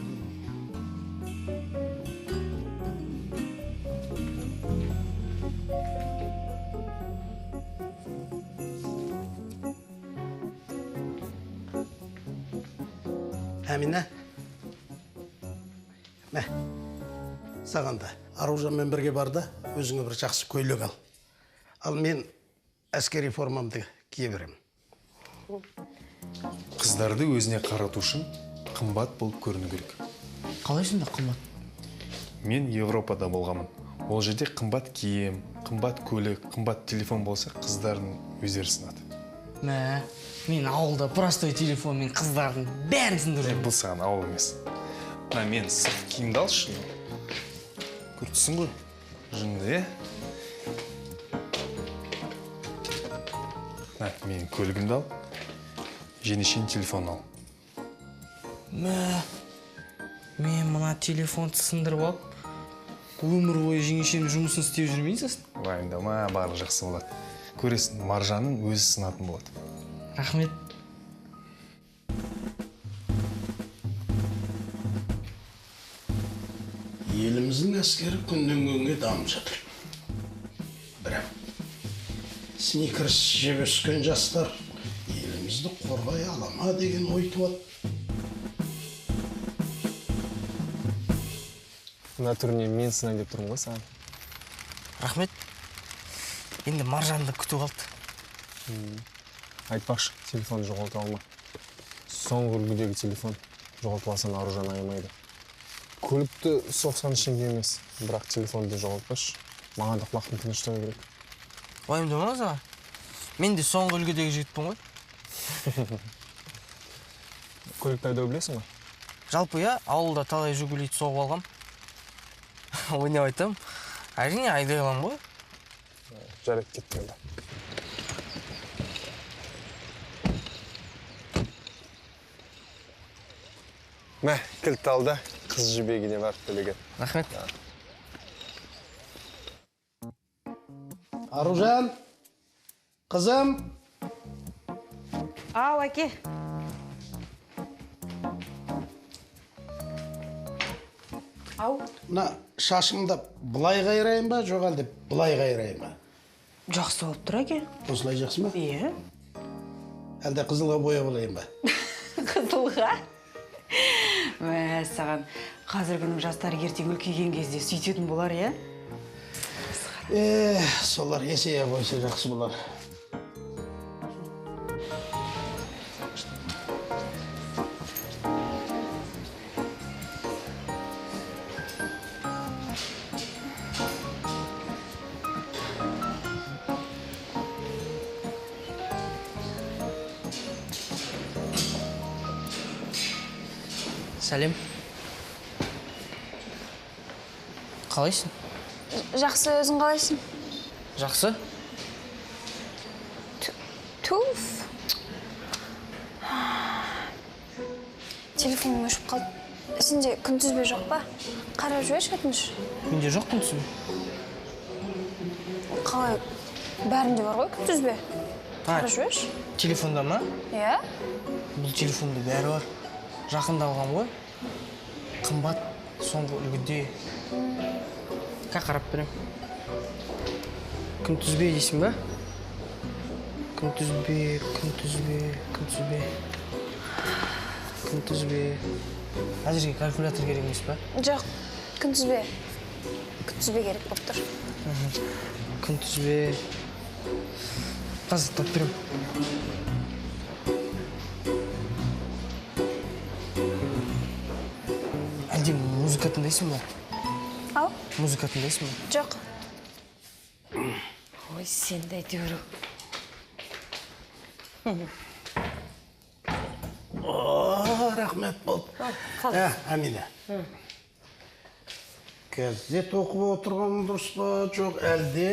Әмина, мә, саған да Аружанмен бірге бар да өзіңе бір жақсы көйлек ал. Ал мен әскери формамды кие беремін. Қыздарды өзіне қарату үшін қымбат болып көріну керек. Қалай сонда қымбат? Мен Европада болғамын. Ол жерде қымбат киім, қымбат көлік, қымбат телефон болса, қыздардың өздері сынады. Мә, мен ауылда простой телефонмен қыздардың бәрін сындырдым. Бұл саған ауыл емес. Мен сырт киімді алшы. Көртісің ғой, жынды, мен көлігімді ал, жеңешен телефон ал. Мә, мен мұна телефонды сындырып алып, өмір бойы жеңешенің жұмысын істеп жүрмейсіз? Уайымдама, барлығы жақсы болады. Көресің, Маржанның өзі сынатын болады. Рахмет. Еліміздің әскері күннен күнге дамып жатыр. Бірақ сникерс жеп өскен жастар елімізді қорғай ала ма деген ой туады. Мына түріне мен сынайын деп тұрмын ғой саған. Рахмет. Енді Маржанды күтіп алды. Айтпақшы, телефон жоғалта алма. Соңғы үлгідегі телефон жоғалтып алсаң Аружан аямайды. Көлікті соқсан ішінде емес, бірақ телефонды жоғалтпашы. Маған да құлақтың тыныштығы керек. Уайымдамаңыз аға. Мен де соңғы үлгідегі жігітпін ғой. Көлікті айдау білесің ба? Жалпы я ауылда талай Жигулиді соғып алғам. Ойнап айтам. Әрине айдай алам ғой. Жарайды, кеттім енді. Мә, кілтті алды. Қыз жібегіне барып төлеген. Рахмет. Аружан, қызым. Ау, әке. Ау. Мына шашымды бұлай қайрайын ба, жоқ әлде бұлай қайрайын ба? Жақсы болып тұр, әке. Осылай жақсы ма? Иә. Әлде қызылға бояп алайын ба? Қызылға? Мә, саған қазіргінің жастары ертең үлкейген кезде сөйтетін болар, иә? Солар есея қойса жақсы болар. Сәлем. Қалайсың? Жақсы, өзің қалайсың? Жақсы. Туф. Телефоным өшіп қалды. Сенде күнтізбе жоқ па? Қарап жіберші өтініш. Менде жоқ күнтізбе. Қалай? Бәрінде бар ғой күнтізбе. Қарап жіберші. Телефонда ма? Иә. Бұл телефонда бәрі бар. Жақында алғам ғой. Қымбат, соңғы үлгіде. Қарап берем. Күнтізбе дейсің ба? Күнтізбе. Әзірге калькулятор керек емес па? Жоқ, күнтізбе. Күнтізбе керек болып тұр. Күнтізбе. Қазір тап берем. Әлде музыка тыңдайсың ба? Ау? Музыка тыңдайсың ба? Жоқ. Ой, сен де әйтеуір. Рахмет болды. Әмина. Газет оқып отырғаным дұрыс па, жоқ әлде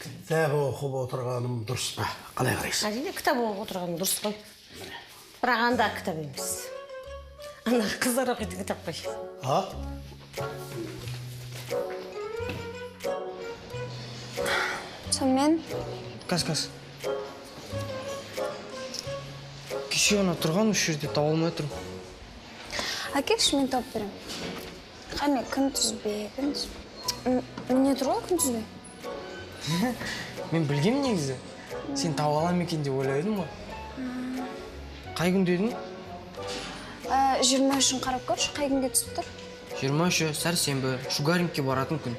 кітап оқып отырғаным дұрыс па? Қалай қарайсың? Әрине, кітап оқып отырғаным дұрыс қой. Бірақ анда кітап емес. Ана қыздар оқитын кітап қой. Сонымен? Кас. Кеше ана тұрған үш жерде таба алмай тұрмын. Әкелші, мен тауып берем. Қане, күнтізбе. Міне тұр ғой күнтізбе? Мен білгем негізі. Сен таба алам екен деп ойлайдым ғой. Қай күн дедің? 23-ін қарап көрші, қай күнге түсіп тұр? 23 сәрсенбі шугарингке баратын күн.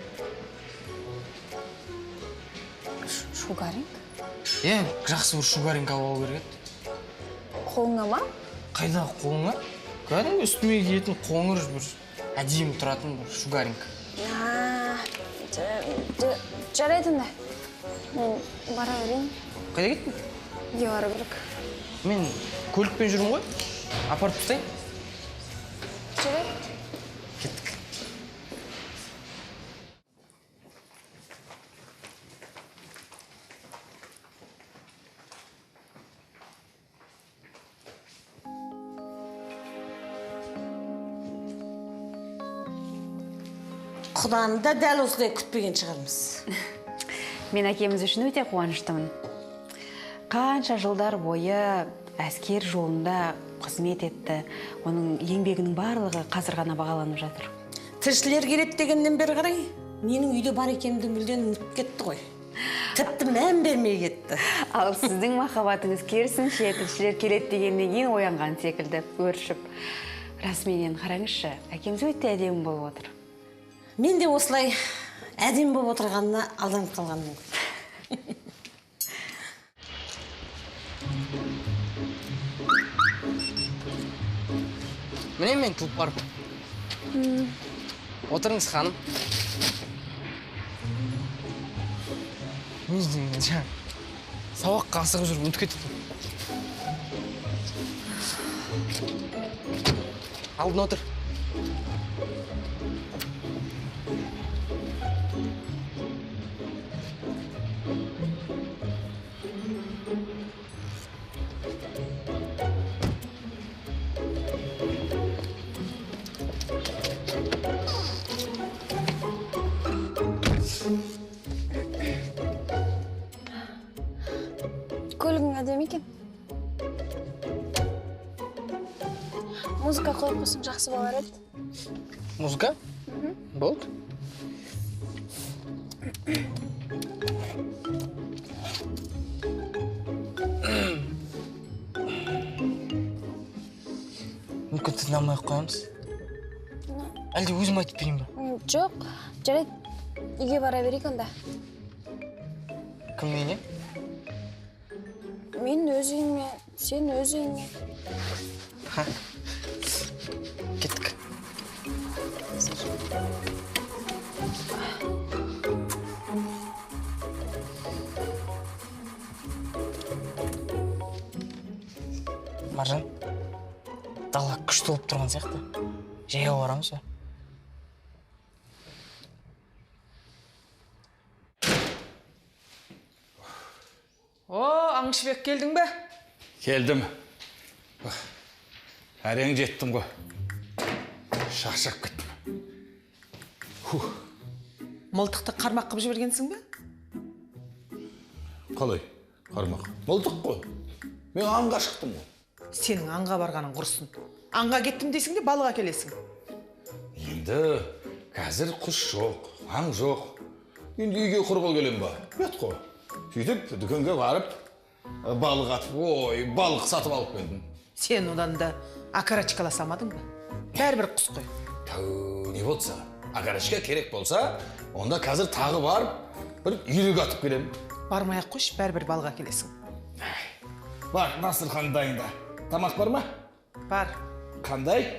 Шугаринг? Жақсы бір шугаринг алып алу керек еді. Қолыңа ма? Қайдағы қолыңа? Кәдімгі үстіме киетін қоңыр бір әдемі тұратын бір шугаринг. Жарайды онда. Мен бара берейін. Қайда кеттің? Үйге бару керек. Мен көлікпен жүрмін ғой. Апарып тастайын. Жарайды. Кеттік. Құданы да дәл осылай күтпеген шығармыз. Мен әкеміз үшін өте қуаныштымын. Қанша жылдар бойы әскер жолында қызмет етті. Оның еңбегінің барлығы қазір ғана бағаланып жатыр. Тілшілер келеді дегеннен бері қарай, менің үйде бар екенімді мүлден ұмытып кетті ғой. Тіпті мән бермей кетті. Ал сіздің махаббатыңыз керісінше тілшілер келеді дегеннен кейін оянған секілді өршіп. Расыменен қараңызшы, әкеміз өте әдемі болып отыр. Мен де осылай әдемі болып отырғанына алданып қалғанмын. Міне мен туып барып. Отырыңыз, ханым. Не деймін, сабаққа асығып жүріп ұмытып кетті. Алдын отыр. Көлігің әдемі екен. Музыка қойып қойсаң жақсы болар еді. Музыка? Болды. Мүмкін тыңдай алмай қоямыз. Әлде өзім айтып берейін ба? Жоқ, жарайды. Үйге бара берейік онда. Кім үйіне? Мен өз үйіме, сен өз үйіңе. Кеттік. Маржан, дала күшті болып тұрған сияқты. Жаяу барамыз ба? Аңшыбек, келдің бе? Келдім. Әрең жеттім ғой. Шаршап кеттім. Мылтықты қармақ қып жібергенсің бе? Қалай? Қармақ. Мылтық қой. Мен аңға шықтым ғой. Сенің аңға барғаның құрсын. Аңға кеттім дейсің де балыға келесің. Енді қазір құс жоқ, аң жоқ. Енді үйге құрғыл келем ба? Бет қой. Сөйтіп, дүкенге барып, балық атып, балық сатып алып келдім. Сен одан да акарачкаламадың ба? Бәрібір құс қой. Не болса, акарачка керек болса, онда қазір тағы барып, бір үйрек атып келем. Бармай-ақ қойш, бәрібір балға келесің. Бар, дастархан дайында. Тамақ бар ма? Бар. Қандай?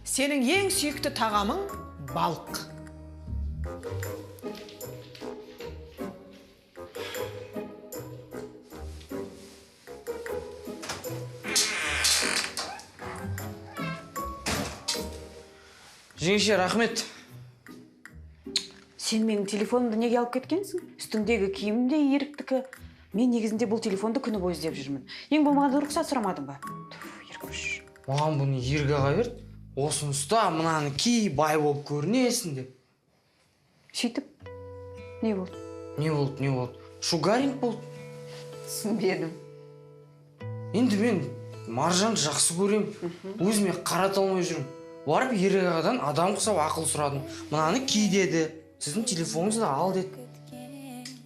Сенің ең сүйікті тағамың балық. Жеңше, рахмет. Сен менің телефонымды неге алып кеткенсің? Үстіңдегі киімім де еріктікі. Мен негізінде бұл телефонды күні бойы іздеп жүрмін. Ең болмағанда рұқсат сұрамадың ба? Еркүш. Маған бұны ерге аға берді. Осын ұста, мынаны ки, бай болып көрінесің деп. Сөйтіп, не болды? Не болды? Шугаринг болды. Түсінбедім. Енді мен Маржанды жақсы көрем. Өзіме қарата алмай жүрмін. Барып ерге ағадан адам құсап ақыл сұрадым. Мынаны ки деді. Сіздің телефоныңызды ал деді.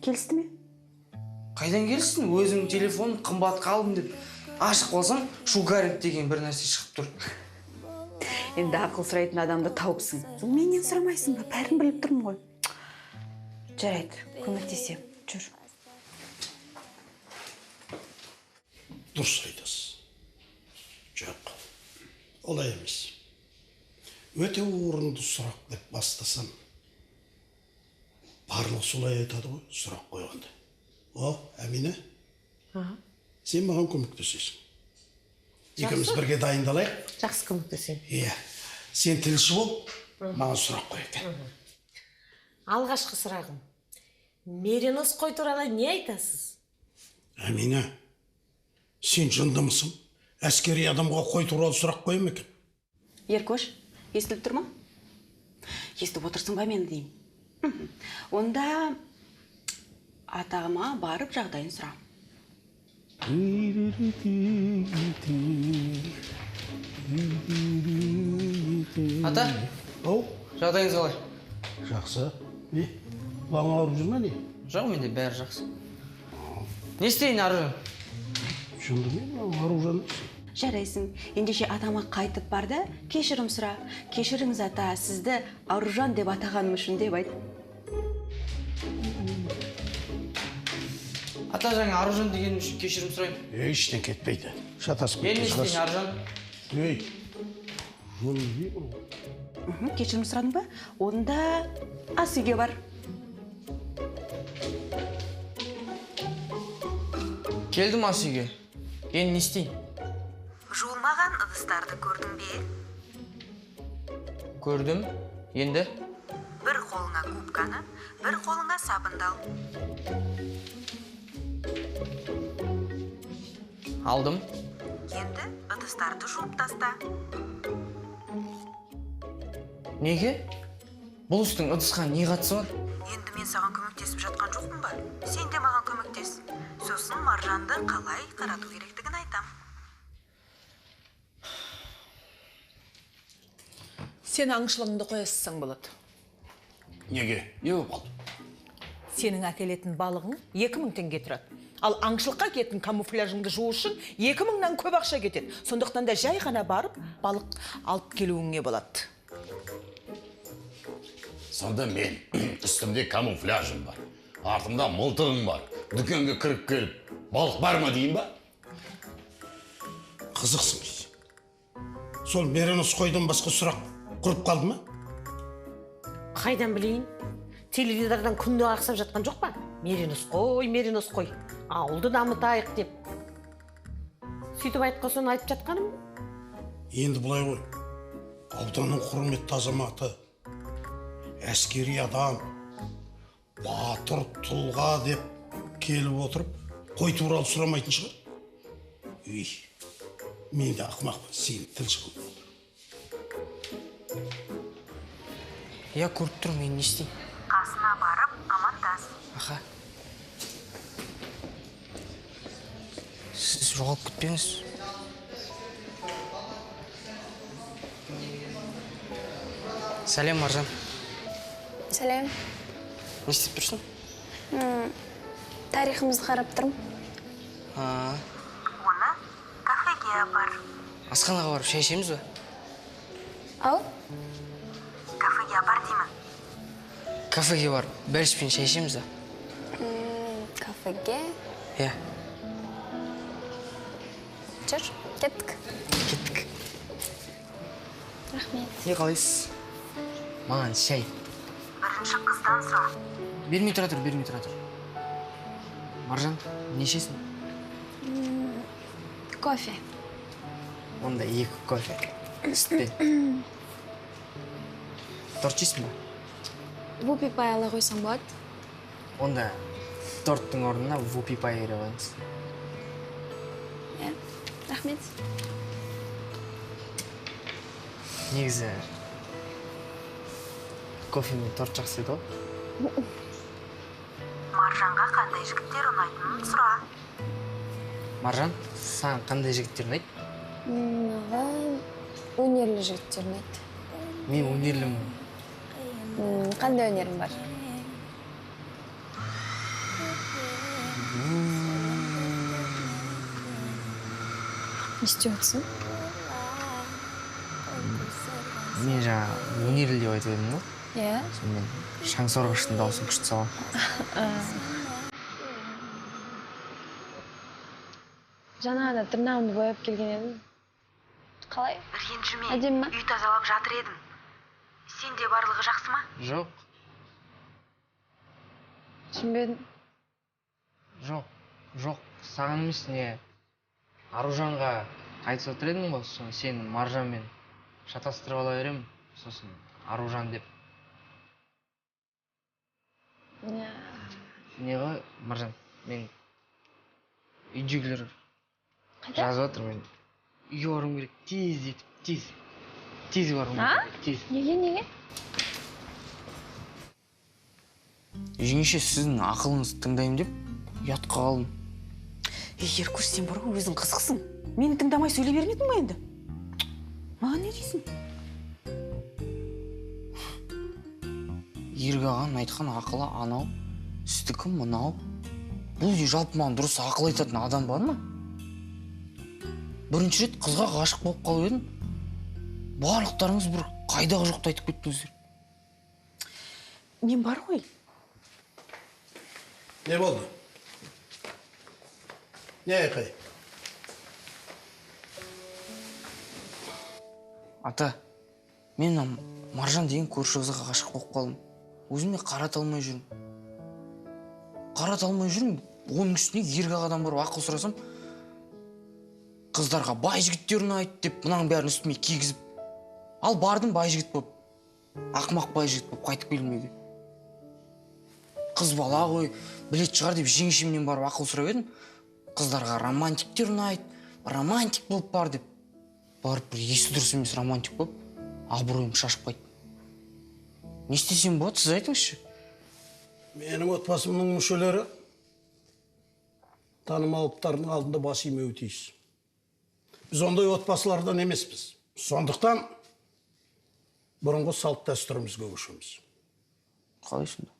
Келісті ме? Қайдан келсін? Өзімнің телефоным қымбат қалдым деп. Ашық болсам, шугаринг деген бір нәрсе шығып тұр. Енді ақыл сұрайтын адамды тауыпсың. Менен сұрамайсың ба? Бәрін біліп тұрмын ғой. Жарайды, көмектесем. Жүр. Дұрыс айтасыз. Жоқ, олай емес. Өте орынды сұрақ деп бастасам, барлық солай айтады ғой, сұрақ қойғанда. О, Әмина, сен маған көмектесесің. Екеуміз бірге дайындалайық. Жақсы көмектесем. Иә, сен тілші бол, маған сұрақ қой екен. Алғашқы сұрағым. Мереноз қой туралы не айтасыз? Әмина, сен жындымысың? Әскери адамға қой туралы сұрақ қоям екен? Еркош, естіліп тұр ма? Естіп отырсың ба мені деймін? Онда атама барып жағдайын сұра. Ата? Оу? Жағдайыңыз қалай? Жақсы. Не? Балаң ауырып жүр ме не? Жоқ, менде бәрі жақсы. Не істейін, Аружан? Шындымен Аружан. Жарайсың, ендеше атама қайтып барды, кешірім сұра. Кешіріңіз ата, сізді Аружан деп атағаным үшін деп айт. Ата, жаңа Аружан дегенім үшін кешірім сұрайын. Ештен кетпейді. Шатасып Мен не істейін, Аружан? Кешірім сұрадың ба? Онда ас үйге бар. Келдім ас үйге. Енді не істейін? Жуылмаған ыдыстарды көрдің бе? Көрдім. Енді? Бір қолыңа губканы, бір қолыңа сабынды ал. Алдым. Енді ыдыстарды жуып таста. Неге? Бұл істің ыдысқа не қатысы бар? Енді мен саған көмектесіп жатқан жоқпын ба? Сен де маған көмектес. Сосын Маржанды қалай қарату керектігін айтам. Сен аңшылығыңды қоясың болады. Неге? Не болып қалды? Сенің әкелетін балығың 2000 теңге тұрады. Ал аңшылыққа кетін камуфляжыңды жуу үшін 2000-нан көп ақша кетеді. Сондықтан да жай ғана барып, балық алып келуіңе болады. Сонда мен үстімде камуфляжым бар, артымда мылтығым бар. Дүкенге кіріп келіп, балық бар ма дейін ба? Қызықсың дейді. Сол Мереноз қойдан басқа сұрақ құрып қалды ма? Қайдан білейін? Телевизордан күнде ақсап жатқан жоқ па? Мереноз қой, ауылды дамытайық деп. Сөйтіп айтқан соң айтып жатқаным? Енді бұлай ғой. Ауданның құрметті азаматы, әскери адам, батыр тұлға деп келіп отырып, қой туралы сұрамайтын шығар. Мен де ақымақпын, сен тілші қылып. Я көріп тұрмын, мен не істейін? Қасына барып, амандас. Аха. Сіз жоғалып кетпеңіз. Сәлем, Маржан. Сәлем. Не істеп тұрсың? Тарихымызды қарап тұрмын. Оны кафеге апар. Асханаға барып шай ішеміз ба? Ау? Кафеге апар деймін. Кафеге барып бәлішпен шай ішеміз ба? Кафеге? Иә. Жүр, кеттік. Кеттік. Рахмет. Не қалайсыз? Маған шай. Бірінші қыздан сұра. Бермей тұра тұр. Маржан, не ішесің? Кофе. Онда 2 кофе. Сүтпен. Торт жейсің ба? Вупи пай ала қойсам болады? Онда торттың орнына вупи пай ере қойыңыз. Рахмет. Негізі кофе мен торт жақсы еді ғой? Маржанға қандай жігіттер ұнайтынын сұра. Маржан, саған қандай жігіттер ұнайды? Маған өнерлі жігіттер ұнайды. Мен өнерлімін. Қандай өнерім бар? Не істеп отырсың? Мен жаңа өнерлі деп айтып едім ғой. Иә. Сонымен шаңсорғыштың дауысын күшті салам. Жаңа да тырнағымды бояп келген едім. Қалай? Ренжіме. Әдемі ма? Үй тазалап жатыр едім. Сенде барлығы жақсы ма? Жоқ. Түсінбедім. Жоқ. Саған емес, не Аружанға айтып отыр едім ғой, соны сені Маржанмен шатастырып ала беремін, сосын Аружан деп. Не ғой, Маржан, мен үйдегілер жазып отыр, мен үйге баруым керек, тез етіп, тез баруым керек, тез. Неге? Жеңеше, сіздің ақылыңызды тыңдаймын деп ұятқа қалдым. Еркүш, сен бар ғой, өзің қызықсың. Мені тыңдамай сөйлей бермедің ба енді? Маған не дейсің? Ергі ағаның айтқан ақылы анау, сіздікі мынау. Бұл де жалпы маған дұрыс ақыл айтатын адам бар ма? Бірінші рет қызға ғашық болып қалып едім. Барлықтарыңыз бір қайдағы жоқты айтып кеттіңіздер. Мен бар ғой. Не болды? Не айқай? Ата, мен Маржан деген көрші қызға ғашық болып қалдым. Өзіме қарата алмай жүрмін. Оның үстіне ергі ағадан барып ақыл сұрасам, қыздарға бай жігіттерін айт деп мұның бәрін үстіме кигізіп. Ал бардым бай жігіт болып, ақымақ бай жігіт болып қайтып келмеді. Қыз бала ғой, білет шығар деп жеңшемнен барып ақыл сұрап едім. Қыздарға романтиктерін айт, романтик болып бар деп. Барып бір есі дұрыс емес романтик болып, абыройым шашып қайтты. Не істесем болады, сіз айтыңызшы. Менің отбасымның мүшелері танымалдықтардың алдында бас имеуі тиіс. Біз ондай отбасылардан емеспіз. Сондықтан бұрынғы салт дәстүрімізге көшеміз. Қалай сонда?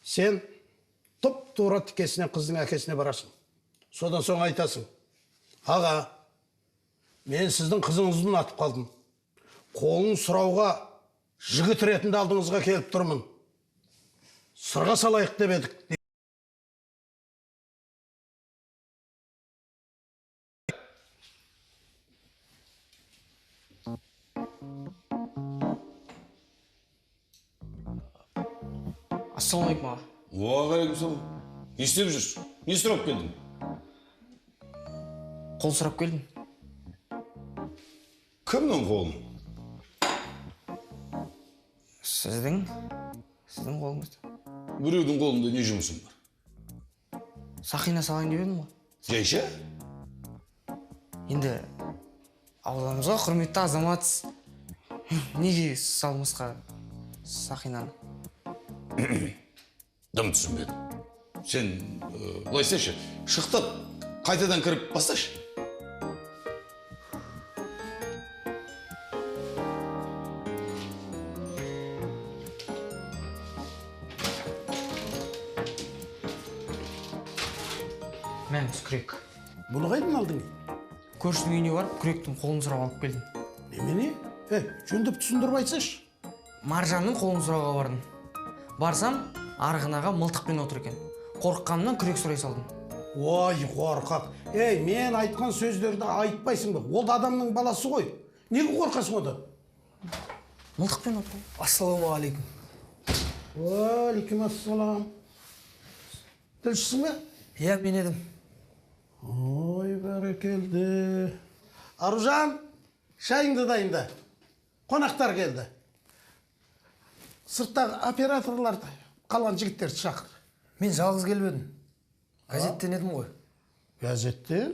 Сен тұп-тура тікесінен қыздың әкесіне барасың. Содан соң айтасың: аға, мен сіздің қызыңызды ұнатып қалдым. Қолын сұрауға жігіт ретінде алдыңызға келіп тұрмын. Сырға салайық деп едік. Ассалаумағалейкум аға. Уағалейкум. Не істеп жүрсің? Не сұрап келдің? Қол сұрап келдім. Кімнің қолын? Сіздің қолыңызда. Біреудің қолында не жұмысың бар? Сақина салайын деп едім ғой. Жайша? Енді ауламызға құрметті азаматсыз. Неге салмасқа сақинаны? Дым түсінбедім. Сен былай істеші, шықтап, қайтадан кіріп басташы. Мән күрек. Бұны қайдан алдың? Көршінің үйіне барып, күректің қолын сұрап алып келдім. Немене? Жөндеп түсіндіріп айтсайшы. Маржанның қолын сұрауға бардым. Барсам, арғынаға мылтықпен отыр екен. Қорыққанымнан күрек сұрай салдым. Ой, қорқақ. Мен айтқан сөздерді айтпайсың ба? Ол да адамның баласы ғой. Неге қорқасың одан? Мылтықпен отыр. Ассалаумағалейкум. Уағалейкум ассалам. Тілшісің бе? Иә, мен едім. Ой, бәрекелді. Аружан, шайыңды дайында. Қонақтар келді. Сырттағы операторларды, қалған жігіттерді шақыр. Мен жалғыз келіп едім. Газеттен едім ғой. Газеттен?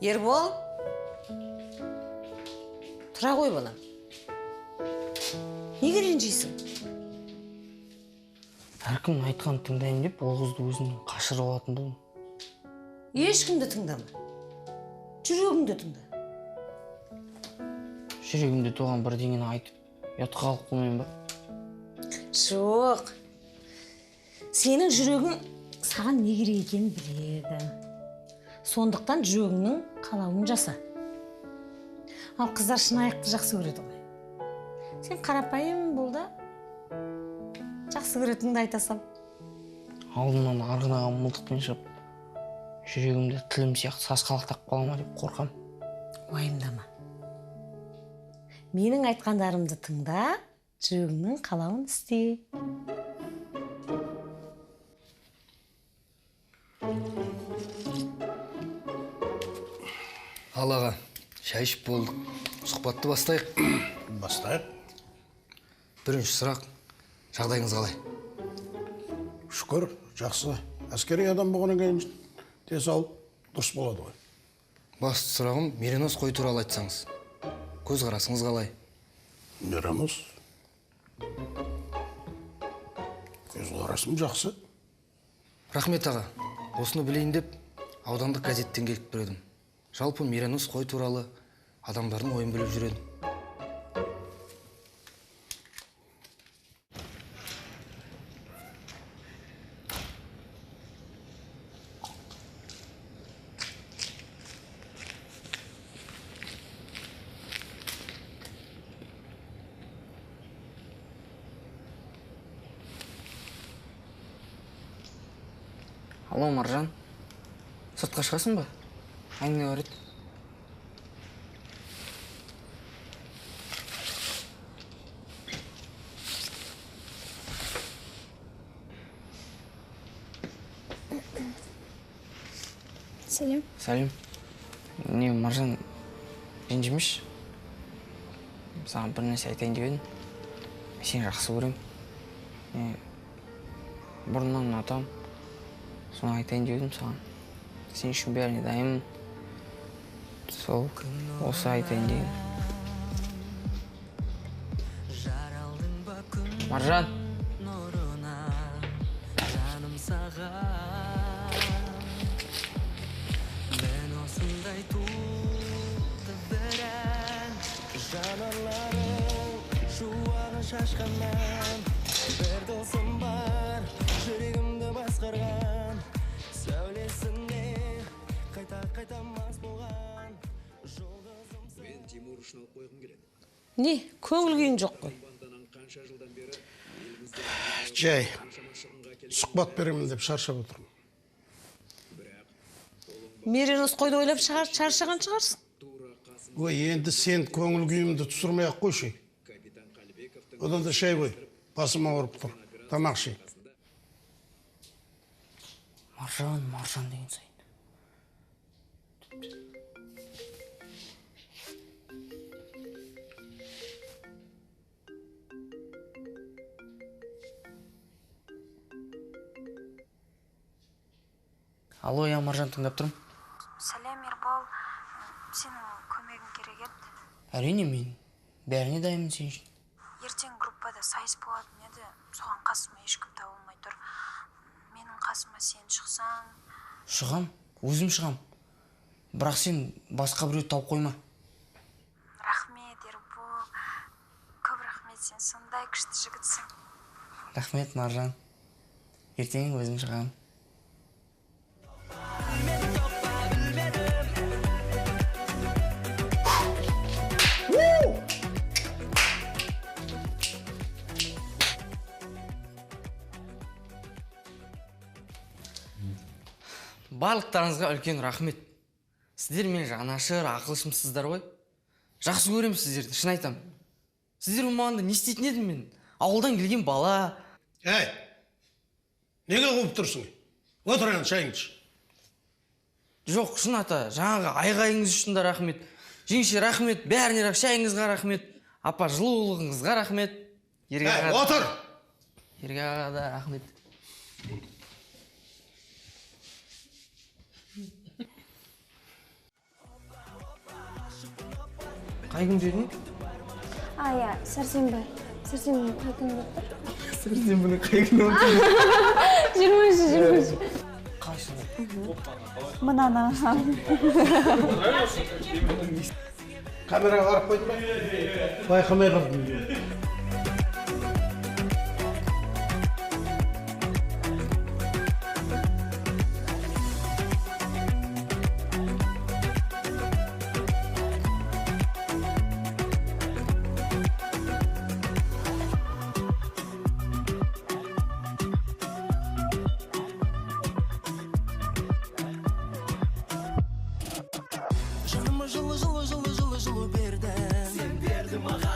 Ербол, тұра ғой балам. Неге ренжисің? Әркім айтқан тыңдаймын деп, ол қызды өзінің қашырып алатын болдым. Ешкімді тыңдама. Жүрегіңді тыңда. Жүрегімде туған бірдеңені айтып, ұятқа қалып қоймайын ба? Жоқ. сенің жүрегің саған не керек екенін біледі. Сондықтан жүрегіңнің қалауын жаса. Ал қыздар шынайықты жақсы көреді ғой. Сен қарапайым бол да жақсы көретініңді айта сал. Алдымнан арғынаған мылтықпен шығып, жүрегімді тілім сияқты сасқалақтап қала ма деп қорқам. Уайымдама. Менің айтқандарымды тыңда, жүрегіңнің қалауын істе. Ал аға, шай ішіп болдық. Сұхбатты бастайық. Бастайық. Бірінші сұрақ, жағдайыңыз қалай? Шүкір, жақсы. Әскери адам болғаннан кейін денсаулық дұрыс болады ғой. Басты сұрағым, меринос қой туралы айтсаңыз. Көзқарасыңыз қалай? Меринос? Көзқарасым жақсы. Рахмет аға, осыны білейін деп, аудандық газеттен келіп тұр едім. Жалпы меринос қой туралы адамдардың ойын біліп жүреді. Алло, Маржан. Сыртқа шығасың ба? Әңгіме бар еді. Сәлем. Сәлем. Не, Маржан, ренжімеш? Саған бір нәрсе айтайын деп едім. Мен сені жақсы көрем. Бұрыннан ұнатам. Соны айтайын деп едім саған. Сен үшін бәріне дайынмын. Сол осы айтайын деп едім. Маржан. Шашқаннан бір досым бар, жүрегімді басқарған, сәулесіне қайта мас болған жұлдызым. Мен Тимур үшін алып қойғым келеді. Не, көңіл күйің жоқ қой. Жай, сұхбат беремін деп шаршап отырмын. Меринос қойды ойлап шаршаған шығарсың. Ой, енді сен көңіл күйімді түсірмей-ақ қойшы. Одан да шай қой, басым ауырып тұр, тамақ ішейін. Маржан деген сайын. Алло, я Маржан тыңдап тұрмын. Сәлем, Ербол. Сенің көмегің керек еді. Әрине, мен бәріне дайынмын сен үшін. Ертең группада сайыс болатын еді, соған қасыма ешкім табылмай тұр. Менің қасыма сен шықсаң... Шығам, өзім шығам. Бірақ сен басқа біреу тауып қойма. Рахмет, Ербол. Көп рахмет, сен сондай күшті жігітсің. Рахмет, Маржан. Ертең өзім шығам. Барлықтарыңызға үлкен рахмет. Сіздер мен жанашыр, ақылшымсыздар ғой. Жақсы көрем сіздерді, шын айтам. Сіздер болмағанда не істейтін едім мен? Ауылдан келген бала. Әй, неге қуып тұрсың? Отыр енді шайыңды іш. Жоқ, шын ата, жаңағы айғайыңыз үшін де рахмет. Жеңше рахмет, бәріне шайыңызға рахмет. Апа, жылулығыңызға рахмет. Әй, отыр! Ергеға да рахмет. Қай күн дедің? Иә, сәрсенбі. Сәрсенбі қай күн деп тұр? Сәрсенбінің қай күн деп тұр? 23. Қайсың? Мынаны. Камераға қарап қойдың ба? Байқамай қалдым. жылу бердің. Сен бердің маған